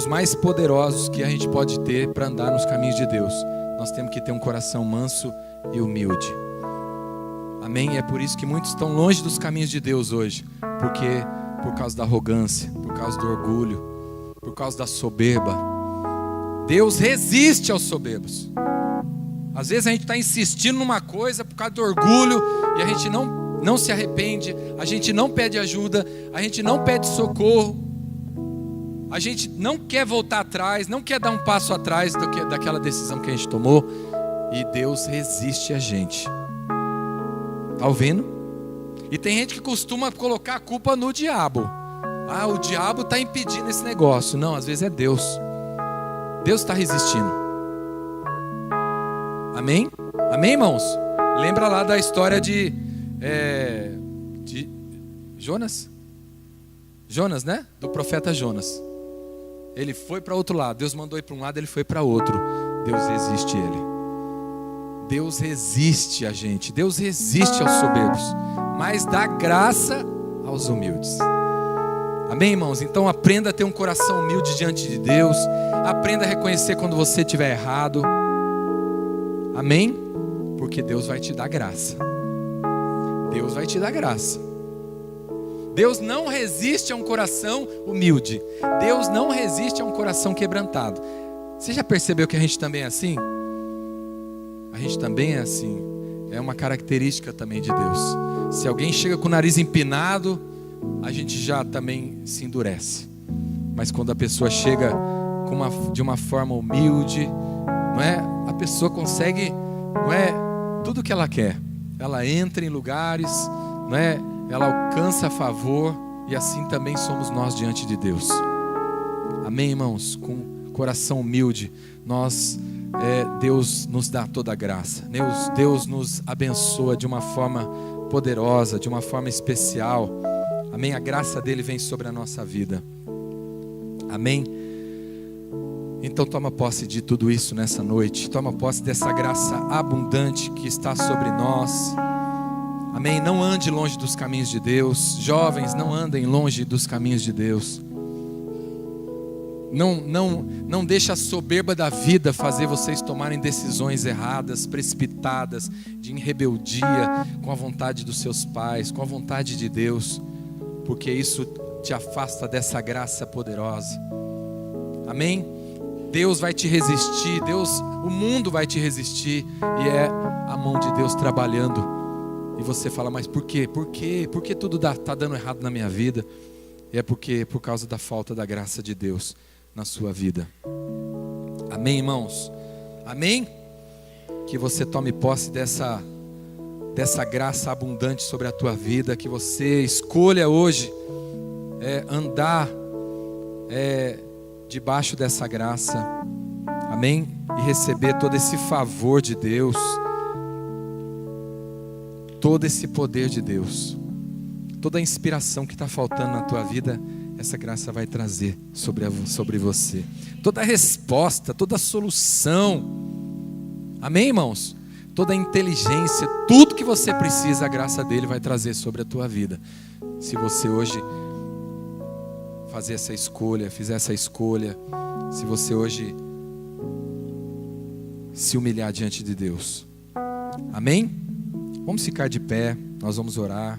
mais poderosos que a gente pode ter para andar nos caminhos de Deus. Nós temos que ter um coração manso e humilde. Amém? É por isso que muitos estão longe dos caminhos de Deus hoje, porque por causa da arrogância, por causa do orgulho, por causa da soberba. Deus resiste aos soberbos. Às vezes a gente está insistindo numa coisa por causa do orgulho e a gente não se arrepende, a gente não pede ajuda, a gente não pede socorro, a gente não quer voltar atrás, não quer dar um passo atrás daquela decisão que a gente tomou, e Deus resiste a gente. Está ouvindo? E tem gente que costuma colocar a culpa no diabo. Ah, o diabo está impedindo esse negócio. Não, às vezes é Deus. Deus está resistindo. Amém? Amém, irmãos? Lembra lá da história de Jonas? Jonas, né? Do profeta Jonas. Ele foi para outro lado. Deus mandou ir para um lado, ele foi para outro. Deus resiste ele. Deus resiste a gente. Deus resiste aos soberbos, mas dá graça aos humildes. Amém, irmãos? Então aprenda a ter um coração humilde diante de Deus. Aprenda a reconhecer quando você estiver errado. Amém? Porque Deus vai te dar graça. Deus vai te dar graça. Deus não resiste a um coração humilde. Deus não resiste a um coração quebrantado. Você já percebeu que a gente também é assim? a gente também é assim. É uma característica também de Deus. Se alguém chega com o nariz empinado, a gente já também se endurece. Mas quando a pessoa chega de uma forma humilde, não é? A pessoa consegue, não é? Tudo que ela quer. Ela entra em lugares, não é? Ela alcança favor, e assim também somos nós diante de Deus. Amém, irmãos? Com coração humilde, Deus nos dá toda a graça. Deus nos abençoa de uma forma poderosa, de uma forma especial. Amém? A graça dele vem sobre a nossa vida. Amém? Então toma posse de tudo isso nessa noite. Toma posse dessa graça abundante que está sobre nós. Amém? Não ande longe dos caminhos de Deus. Jovens, não andem longe dos caminhos de Deus. Não deixe a soberba da vida fazer vocês tomarem decisões erradas, precipitadas, em rebeldia com a vontade dos seus pais, com a vontade de Deus, porque isso te afasta dessa graça poderosa. Amém? Deus vai te resistir, o mundo vai te resistir, e é a mão de Deus trabalhando. E você fala, mas por quê? Por que tudo está dando errado na minha vida? É por causa da falta da graça de Deus na sua vida. Amém, irmãos? Amém? Que você tome posse dessa graça abundante sobre a tua vida, que você escolha hoje andar debaixo dessa graça. Amém? E receber todo esse favor de Deus, todo esse poder de Deus, toda a inspiração que está faltando na tua vida, essa graça vai trazer sobre você. Toda a resposta, toda a solução. Amém, irmãos? Toda a inteligência, tudo que você precisa, a graça dele vai trazer sobre a tua vida. Se você hoje fizer essa escolha, se você hoje se humilhar diante de Deus. Amém? Vamos ficar de pé, nós vamos orar.